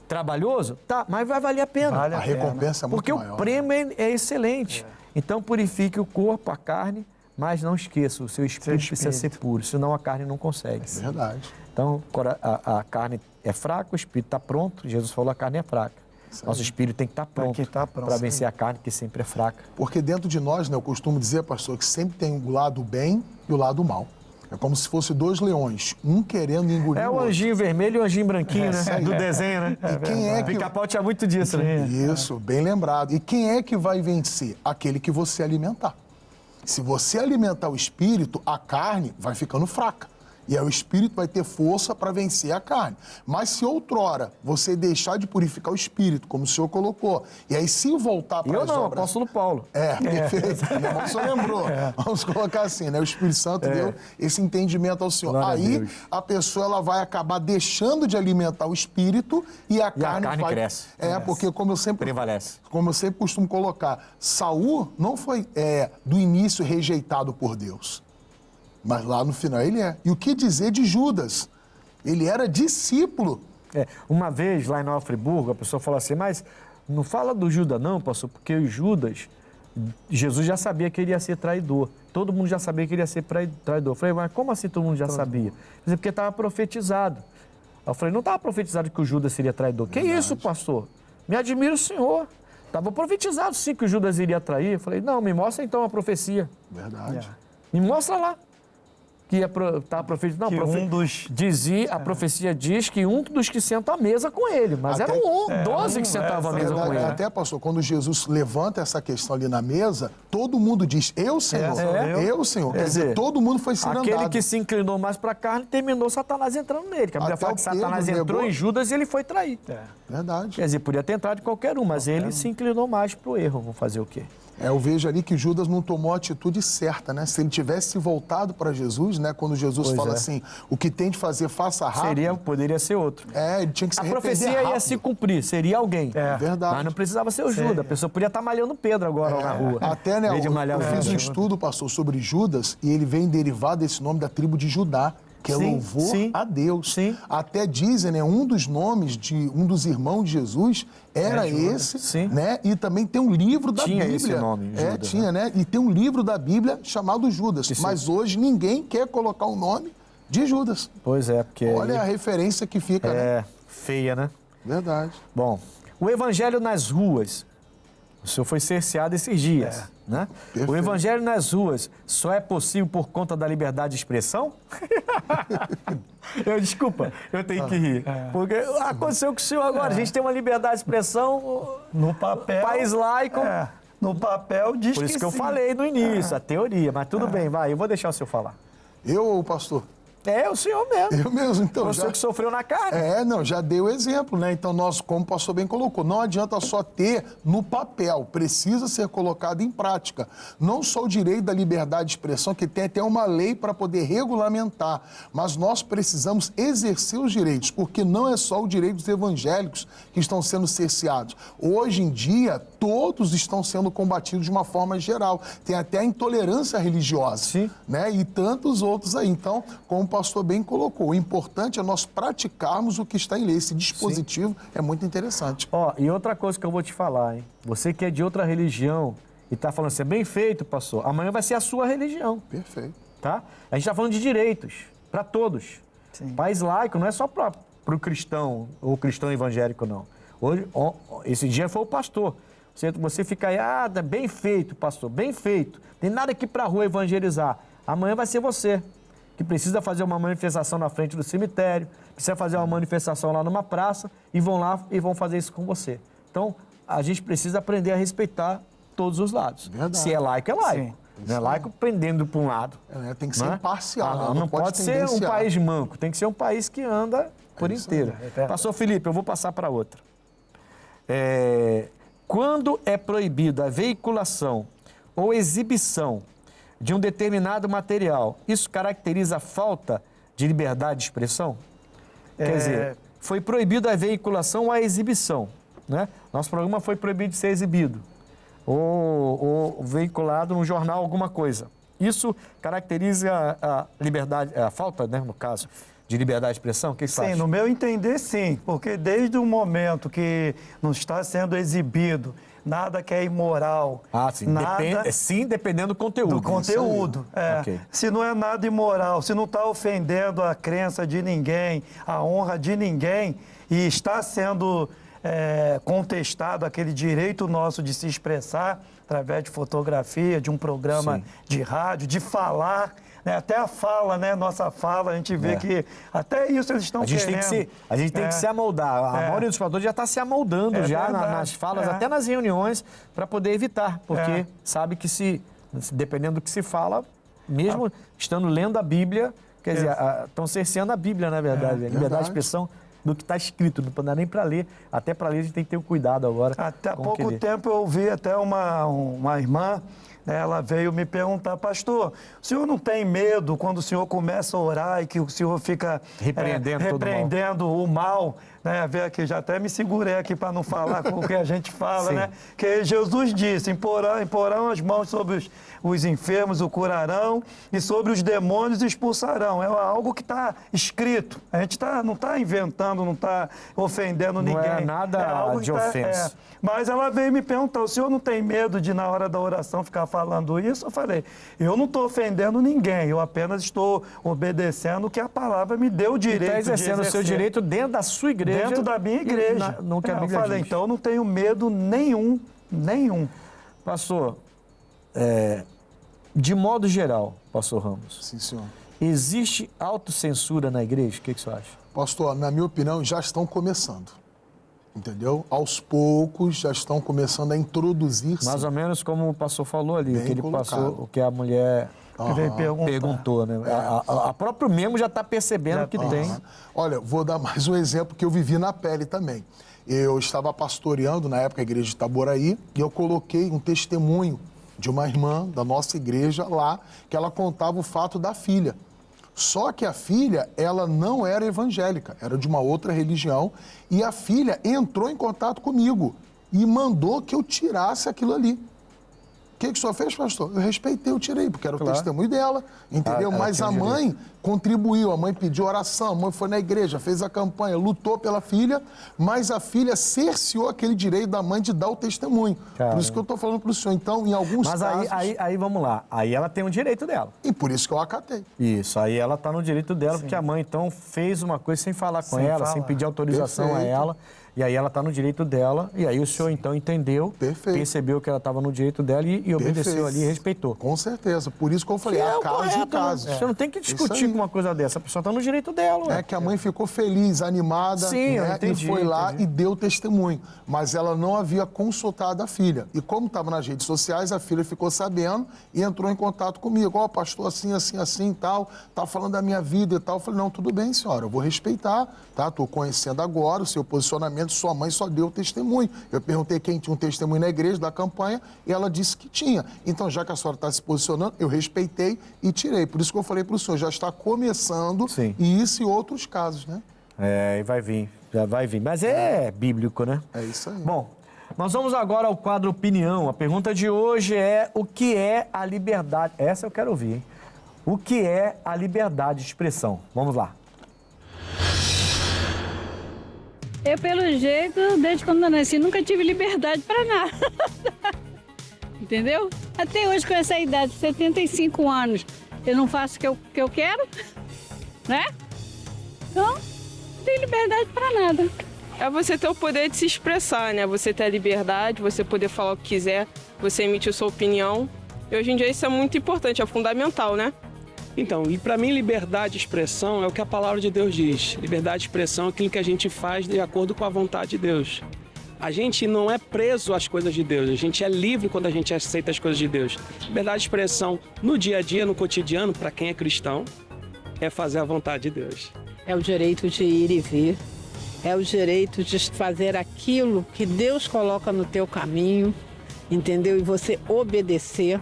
trabalhoso? Tá, mas vai valer a pena. Vale A recompensa é muito Porque maior. o prêmio é excelente. Então purifique o corpo, a carne, mas não esqueça, o seu espírito precisa ser puro, senão a carne não consegue. É verdade. Então, a carne é fraca, o espírito está pronto. Jesus falou, a carne é fraca. Nosso espírito tem que estar pronto para vencer a carne, que sempre é fraca. Porque dentro de nós, né, eu costumo dizer, pastor, que sempre tem o lado bem e o lado mal. É como se fosse dois leões, um querendo engolir É o o outro. anjinho vermelho e o anjinho branquinho, né? Do desenho, né? E quem é que... Pica-Pau tinha muito disso, né? Isso, bem lembrado. E quem é que vai vencer? Aquele que você alimentar. Se você alimentar o espírito, a carne vai ficando fraca. E aí o espírito vai ter força para vencer a carne. Mas se outrora você deixar de purificar o espírito, como o senhor colocou, e aí se voltar para as obras... Eu não, apóstolo Paulo. Perfeito. Meu irmão só lembrou. Vamos colocar assim, né? O Espírito Santo deu esse entendimento ao senhor. Glória a Aí Deus. a pessoa ela vai acabar deixando de alimentar o espírito e a carne vai... cresce. Porque como eu sempre... Prevalece. Como eu sempre costumo colocar, Saul não foi do início rejeitado por Deus. Mas lá no final ele é. E o que dizer de Judas? Ele era discípulo. Uma vez, lá em Nova Friburgo, a pessoa falou assim, mas não fala do Judas não, pastor, porque o Judas, Jesus já sabia que ele ia ser traidor. Todo mundo já sabia que ele ia ser traidor. Eu falei, mas como assim todo mundo já sabia? Porque estava profetizado. Eu falei, não estava profetizado que o Judas seria traidor. Que isso, pastor? Me admira o senhor. Estava profetizado sim que o Judas iria trair. Eu falei, não, me mostra então a profecia. Verdade. Me mostra lá. Que estava profetizado. Não, dizia, a profecia diz que um dos que sentam à mesa com ele. Mas eram 12 que sentavam à mesa com ele. Até, pastor, quando Jesus levanta essa questão ali na mesa, todo mundo diz, eu, Senhor. Eu, Senhor. Quer dizer, todo mundo foi cirandado. Aquele que se inclinou mais para a carne, terminou Satanás entrando nele. Que a Bíblia fala que Satanás entrou em Judas e ele foi trair. Verdade. Quer dizer, podia ter entrado em qualquer um, mas ele se inclinou mais para o erro. Vamos fazer o quê? Eu vejo ali que Judas não tomou a atitude certa, né? Se ele tivesse voltado para Jesus, né? Quando Jesus fala assim, o que tem de fazer, faça rápido. Poderia ser outro. Ele tinha que se arrepender A profecia ia se cumprir, seria alguém. Verdade. Mas não precisava ser o Judas. A pessoa podia estar malhando Pedro agora na rua. Até, né? Eu fiz um estudo, pastor, sobre Judas e ele vem derivado desse nome da tribo de Judá, que é louvor a Deus. Sim. Até dizem, né, um dos nomes de um dos irmãos de Jesus era esse, né? E também tem um livro da Bíblia. Tinha esse nome, Judas, tinha, né? E tem um livro da Bíblia chamado Judas. Mas hoje ninguém quer colocar o nome de Judas. Pois é, porque... Olha a referência que fica, né? Feia, né? Verdade. Bom, o evangelho nas ruas. O senhor foi cerceado esses dias, né? Perfeito. O evangelho nas ruas só é possível por conta da liberdade de expressão? Desculpa, eu tenho que rir. Porque aconteceu com o senhor agora. A gente tem uma liberdade de expressão no papel. País laico. No papel diz que Por isso que eu sim. falei no início, a teoria. Mas tudo bem, vai, eu vou deixar o senhor falar. Eu ou o pastor? O senhor mesmo. Eu mesmo, então. Você que sofreu na carne. Já dei o exemplo, né? Então, nós, como o pastor bem colocou, não adianta só ter no papel, precisa ser colocado em prática. Não só o direito da liberdade de expressão, que tem até uma lei para poder regulamentar, mas nós precisamos exercer os direitos, porque não é só o direito dos evangélicos que estão sendo cerceados. Hoje em dia, todos estão sendo combatidos de uma forma geral. Tem até a intolerância religiosa, né? E tantos outros aí. Então, como o pastor bem colocou, o importante é nós praticarmos o que está em lei. Esse dispositivo é muito interessante. Ó, e outra coisa que eu vou te falar, hein? Você que é de outra religião e está falando assim, é bem feito, pastor, amanhã vai ser a sua religião. Perfeito. Tá? A gente está falando de direitos para todos. Sim. País laico não é só para o cristão ou cristão evangélico, não. Hoje, esse dia foi o pastor. Você fica aí, bem feito, pastor, bem feito. Tem nada aqui para a rua evangelizar. Amanhã vai ser você que precisa fazer uma manifestação na frente do cemitério, precisa fazer uma manifestação lá numa praça e vão lá e vão fazer isso com você. Então, a gente precisa aprender a respeitar todos os lados. Verdade. Se é laico, é laico. Sim. Não é laico prendendo para um lado. Tem que ser imparcial. Não pode ser um país manco, tem que ser um país que anda por inteiro. Pastor Felipe, eu vou passar para outra. Quando é proibida a veiculação ou exibição de um determinado material, isso caracteriza a falta de liberdade de expressão? Quer dizer, foi proibida a veiculação ou a exibição, né? Nosso programa foi proibido de ser exibido ou veiculado num jornal, alguma coisa. Isso caracteriza a liberdade, a falta, né, no caso, de liberdade de expressão? O que você acha? Sim, no meu entender, sim. Porque desde o momento que não está sendo exibido nada que é imoral. Sim. Nada... Sim, dependendo do conteúdo. Do conteúdo. Okay. Se não é nada imoral, se não está ofendendo a crença de ninguém, a honra de ninguém, e está sendo contestado aquele direito nosso de se expressar através de fotografia, de um programa de rádio, de falar, né? Até a fala, né? Nossa fala, a gente vê que até isso eles estão querendo. A gente tem que se amoldar. A maioria dos pastores já está se amoldando nas falas, até nas reuniões, para poder evitar, porque sabe que dependendo do que se fala, mesmo estando lendo a Bíblia, quer dizer, estão cerceando a Bíblia, na verdade. A liberdade de expressão do que está escrito, não dá nem para ler. Até para ler a gente tem que ter um cuidado agora. Até há pouco tempo eu ouvi até uma irmã, né, ela veio me perguntar, pastor, o senhor não tem medo quando o senhor começa a orar e que o senhor fica repreendendo o mal? Né, ver aqui, já até me segurei aqui para não falar com o que a gente fala, né? Que Jesus disse, imporão as mãos sobre os enfermos, o curarão, e sobre os demônios expulsarão. É algo que está escrito. A gente não está inventando, não está ofendendo ninguém. Não é nada de ofensa. Mas ela veio me perguntar, o senhor não tem medo de, na hora da oração, ficar falando isso? Eu falei, eu não estou ofendendo ninguém, eu apenas estou obedecendo o que a palavra me deu o direito de exercer. Está exercendo o seu direito dentro da sua igreja. Dentro da minha igreja. No que a Bíblia eu falei, diz. então eu não tenho medo nenhum. Pastor, de modo geral, pastor Ramos. Sim, senhor. Existe autocensura na igreja? O que você acha? Pastor, na minha opinião, já estão começando. Entendeu? Aos poucos já estão começando a introduzir-se. Mais ou menos como o pastor falou ali, Bem que ele colocado. passou, o que a mulher perguntou, né? A próprio mesmo já está percebendo que tem. Olha, vou dar mais um exemplo que eu vivi na pele também. Eu estava pastoreando, na época, a igreja de Itaboraí, e eu coloquei um testemunho de uma irmã da nossa igreja lá, que ela contava o fato da filha. Só que a filha, ela não era evangélica, era de uma outra religião, e a filha entrou em contato comigo e mandou que eu tirasse aquilo ali. O que o senhor fez, pastor? Eu respeitei, eu tirei, porque era o testemunho dela, entendeu? Mas a mãe contribuiu, a mãe pediu oração, a mãe foi na igreja, fez a campanha, lutou pela filha, mas a filha cerceou aquele direito da mãe de dar o testemunho. Por isso que eu estou falando para o senhor. Então, em alguns casos... Mas aí vamos lá, aí ela tem o direito dela. E por isso que eu acatei. Isso, aí ela está no direito dela, porque a mãe, então, fez uma coisa sem falar com ela, sem pedir autorização a ela. E aí ela está no direito dela, e aí o senhor então entendeu, percebeu que ela estava no direito dela e obedeceu ali e respeitou. Com certeza, por isso que eu falei, há casos e casos. Você não tem que discutir com uma coisa dessa, a pessoa está no direito dela. É que a mãe ficou feliz, animada, e foi lá e deu testemunho. Mas ela não havia consultado a filha. E como estava nas redes sociais, a filha ficou sabendo e entrou em contato comigo. Ó, pastor, assim e tal, tá falando da minha vida e tal. Eu falei, não, tudo bem, senhora, eu vou respeitar, tá? Estou conhecendo agora o seu posicionamento. Sua mãe só deu testemunho. Eu perguntei quem tinha um testemunho na igreja da campanha e ela disse que tinha. Então, já que a senhora está se posicionando, eu respeitei e tirei. Por isso que eu falei para o senhor, já está começando e isso e outros casos, né? E vai vir, já vai vir. Mas é bíblico, né? É isso aí. Bom, nós vamos agora ao quadro Opinião. A pergunta de hoje é: o que é a liberdade? Essa eu quero ouvir, hein? o que é a liberdade de expressão. Vamos lá. Eu, pelo jeito, desde quando eu nasci, nunca tive liberdade para nada. Entendeu? Até hoje, com essa idade, 75 anos, eu não faço o que eu quero, né? Então, não tenho liberdade para nada. É você ter o poder de se expressar, né? Você ter a liberdade, você poder falar o que quiser, você emitir sua opinião. E hoje em dia isso é muito importante, é fundamental, né? Então, e para mim, liberdade de expressão é o que a palavra de Deus diz. Liberdade de expressão é aquilo que a gente faz de acordo com a vontade de Deus. A gente não é preso às coisas de Deus, a gente é livre quando a gente aceita as coisas de Deus. Liberdade de expressão no dia a dia, no cotidiano, para quem é cristão, é fazer a vontade de Deus. É o direito de ir e vir, é o direito de fazer aquilo que Deus coloca no teu caminho, entendeu? E você obedecer.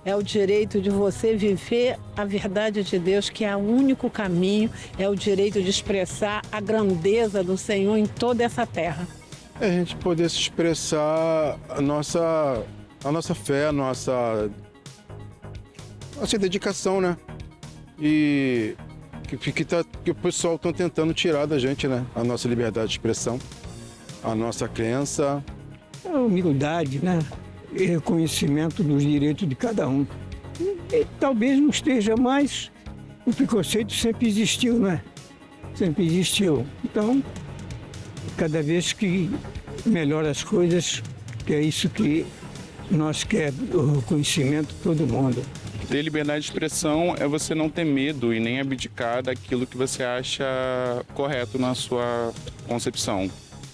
É o direito de você viver a verdade de Deus, que é o único caminho, é o direito de expressar a grandeza do Senhor em toda essa terra. É a gente poder se expressar a nossa fé, a nossa dedicação, né? E que o pessoal está tentando tirar da gente, né? A nossa liberdade de expressão, a nossa crença. A humildade, né? E reconhecimento dos direitos de cada um. E talvez não esteja mais, o preconceito sempre existiu, né? Sempre existiu. Então, cada vez que melhora as coisas, que é isso que nós queremos, o reconhecimento de todo mundo. Ter liberdade de expressão é você não ter medo e nem abdicar daquilo que você acha correto na sua concepção.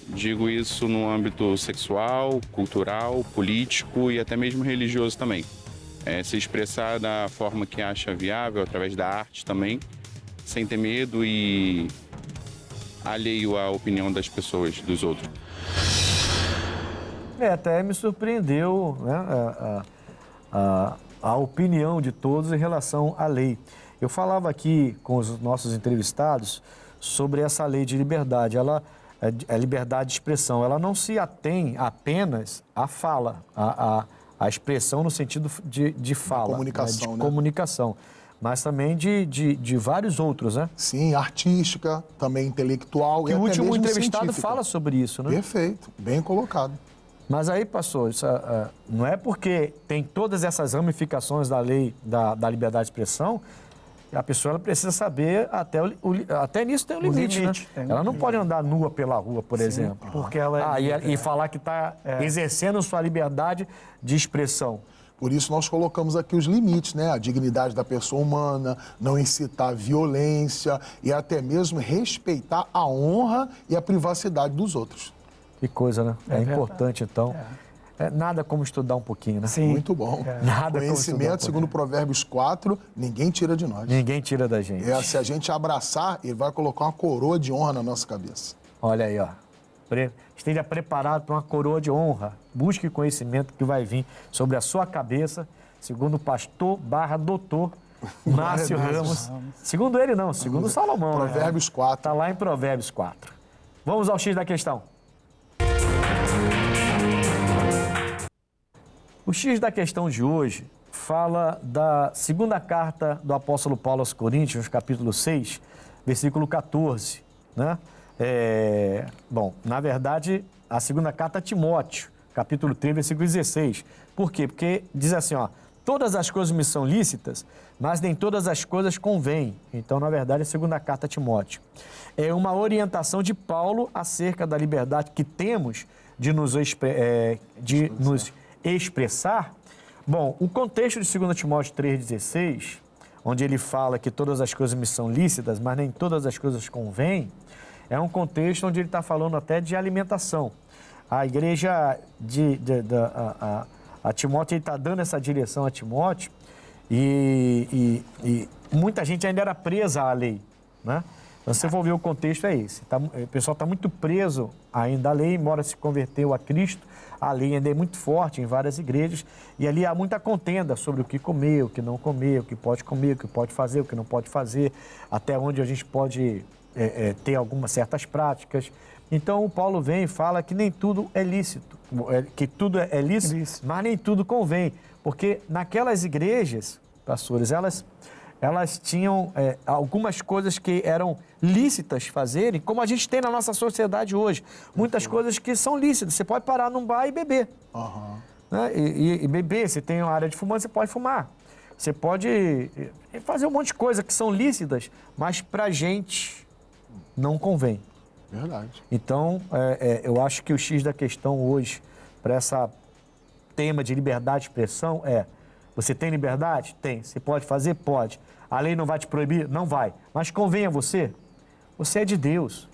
Digo isso no âmbito sexual, cultural, político e até mesmo religioso também. Se expressar da forma que acha viável, através da arte também, sem ter medo e alheio à opinião das pessoas, dos outros. Até me surpreendeu, né, a opinião de todos em relação à lei. Eu falava aqui com os nossos entrevistados sobre essa lei de liberdade. Ela é liberdade de expressão. Ela não se atém apenas à fala, à expressão no sentido de fala, comunicação, né, de comunicação, mas também de vários outros, né? Sim, artística, também intelectual e e o até último mesmo entrevistado científica. fala sobre isso, né? Perfeito, bem colocado. Mas aí, pastor, não é porque tem todas essas ramificações da lei da liberdade de expressão, a pessoa ela precisa saber, até nisso tem um limite, né? Ela não pode andar nua pela rua, por exemplo. Porque ela e falar que está exercendo sua liberdade de expressão. Por isso nós colocamos aqui os limites, né? A dignidade da pessoa humana, não incitar violência e até mesmo respeitar a honra e a privacidade dos outros. Que coisa, né? É importante, então. Nada como estudar um pouquinho, né? Sim. Muito bom. Nada Conhecimento, segundo Provérbios 4, ninguém tira de nós. Ninguém tira da gente. Se a gente abraçar, ele vai colocar uma coroa de honra na nossa cabeça. Olha aí, ó. Esteja preparado para uma coroa de honra. Busque conhecimento que vai vir sobre a sua cabeça, segundo o pastor / doutor Márcio Ramos. Segundo ele não, segundo Salomão. Provérbios 4. Está lá em Provérbios 4. Vamos ao X da questão. O X da questão de hoje fala da segunda carta do apóstolo Paulo aos Coríntios, capítulo 6, versículo 14, né? Bom, na verdade, a segunda carta a Timóteo, capítulo 3, versículo 16. Por quê? Porque diz assim, ó, todas as coisas me são lícitas, mas nem todas as coisas convêm. Então, na verdade, a segunda carta a Timóteo. É uma orientação de Paulo acerca da liberdade que temos de nos expressar. Bom, o contexto de 2 Timóteo 3,16, onde ele fala que todas as coisas me são lícitas, mas nem todas as coisas convêm, é um contexto onde ele está falando até de alimentação. A igreja a Timóteo, ele está dando essa direção a Timóteo e muita gente ainda era presa à lei, né? Então, se você for ver o contexto, é esse. O pessoal está muito preso ainda à lei, embora se converteu a Cristo. A lei ainda é muito forte em várias igrejas e ali há muita contenda sobre o que comer, o que não comer, o que pode comer, o que pode fazer, o que não pode fazer, até onde a gente pode ter algumas certas práticas. Então, o Paulo vem e fala que nem tudo é lícito, que tudo é lícito, mas nem tudo convém, porque naquelas igrejas, pastores, elas elas tinham algumas coisas que eram lícitas fazerem, como a gente tem na nossa sociedade hoje. Muitas coisas que são lícitas. Você pode parar num bar e beber. Né? E beber, se tem uma área de fumante, você pode fumar. Você pode fazer um monte de coisa que são lícitas, mas pra gente não convém. Verdade. Então, eu acho que o X da questão hoje, para esse tema de liberdade de expressão, você tem liberdade? Tem. Você pode fazer? Pode. A lei não vai te proibir? Não vai. Mas convém a você? Você é de Deus.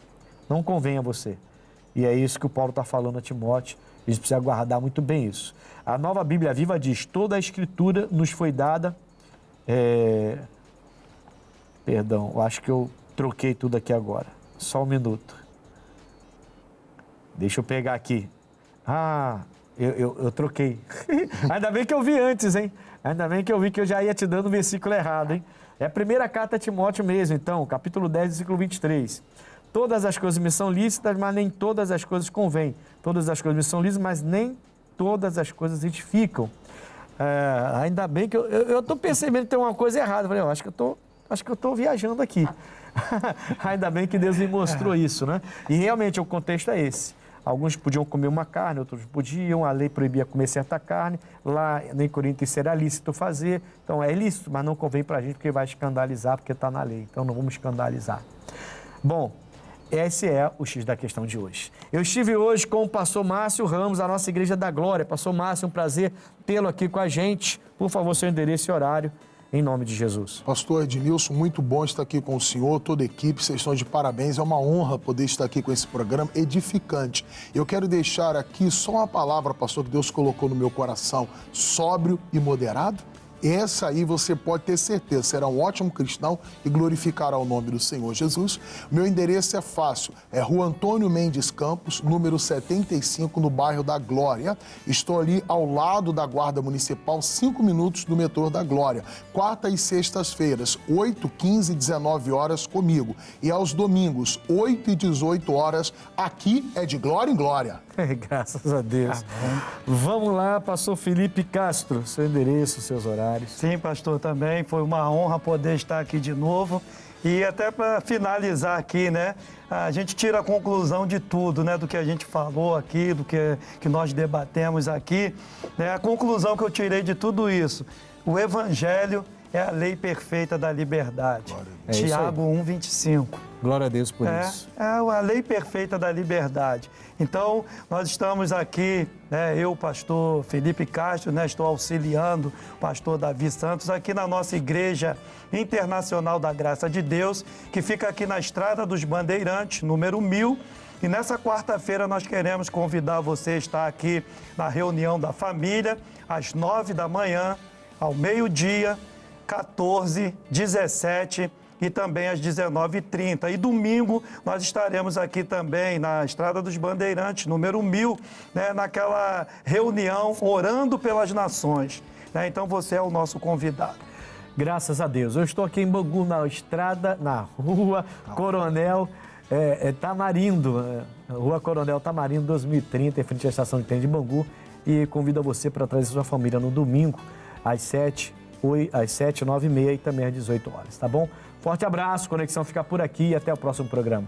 Não convém a você. E é isso que o Paulo está falando a Timóteo. A gente precisa guardar muito bem isso. A Nova Bíblia Viva diz, toda a Escritura nos foi dada... Perdão, eu acho que eu troquei tudo aqui agora. Só um minuto. Deixa eu pegar aqui. Eu troquei. Ainda bem que eu vi antes, hein? Ainda bem que eu vi que eu já ia te dando o versículo errado, hein? É a primeira carta a Timóteo mesmo, então, capítulo 10, versículo 23. Todas as coisas me são lícitas, mas nem todas as coisas convêm. Todas as coisas me são lícitas, mas nem todas as coisas edificam. Ainda bem que eu estou percebendo que tem uma coisa errada. Eu falei, acho que eu estou viajando aqui. Ainda bem que Deus me mostrou isso, né? E realmente o contexto é esse. Alguns podiam comer uma carne, outros podiam, a lei proibia comer certa carne, lá em Coríntios isso era lícito fazer, então é lícito, mas não convém para a gente porque vai escandalizar, porque está na lei, então não vamos escandalizar. Bom, esse é o X da questão de hoje. Eu estive hoje com o pastor Márcio Ramos, da nossa Igreja da Glória. Pastor Márcio, um prazer tê-lo aqui com a gente. Por favor, seu endereço e horário. Em nome de Jesus. Pastor Ednilson, muito bom estar aqui com o senhor, toda a equipe, vocês estão de parabéns, é uma honra poder estar aqui com esse programa edificante. Eu quero deixar aqui só uma palavra, pastor, que Deus colocou no meu coração, sóbrio e moderado. Essa aí você pode ter certeza, será um ótimo cristão e glorificará o nome do Senhor Jesus. Meu endereço é fácil, é Rua Antônio Mendes Campos, número 75, no bairro da Glória. Estou ali ao lado da Guarda Municipal, 5 minutos do metrô da Glória. Quartas e sextas-feiras, 8, 15 e 19 horas comigo. E aos domingos, 8 e 18 horas, aqui é de glória em glória. Graças a Deus. Vamos lá, pastor Felipe Castro, seu endereço, seus horários. Sim, pastor, também foi uma honra poder estar aqui de novo. E até para finalizar aqui, né, a gente tira a conclusão de tudo, né, do que a gente falou aqui, do que nós debatemos aqui. Né, a conclusão que eu tirei de tudo isso, o Evangelho é a lei perfeita da liberdade. Tiago 1:25. Glória a Deus por isso. É a lei perfeita da liberdade. Então, nós estamos aqui, né, eu, pastor Felipe Castro, né, estou auxiliando o pastor Davi Santos aqui na nossa Igreja Internacional da Graça de Deus, que fica aqui na Estrada dos Bandeirantes, número 1000. E nessa quarta-feira nós queremos convidar você a estar aqui na reunião da família, às 9 da manhã, ao meio-dia, 14, 17 e também às 19h30. E domingo nós estaremos aqui também na Estrada dos Bandeirantes, número 1000, né, naquela reunião orando pelas nações. Né? Então você é o nosso convidado. Graças a Deus. Eu estou aqui em Bangu, na estrada, na Rua Coronel Tamarindo, Rua Coronel Tamarindo 2030, em frente à estação de trem de Bangu. E convido você para trazer sua família no domingo, às 7, 9h30 e também às 18 horas, tá bom? Forte abraço, Conexão fica por aqui e até o próximo programa.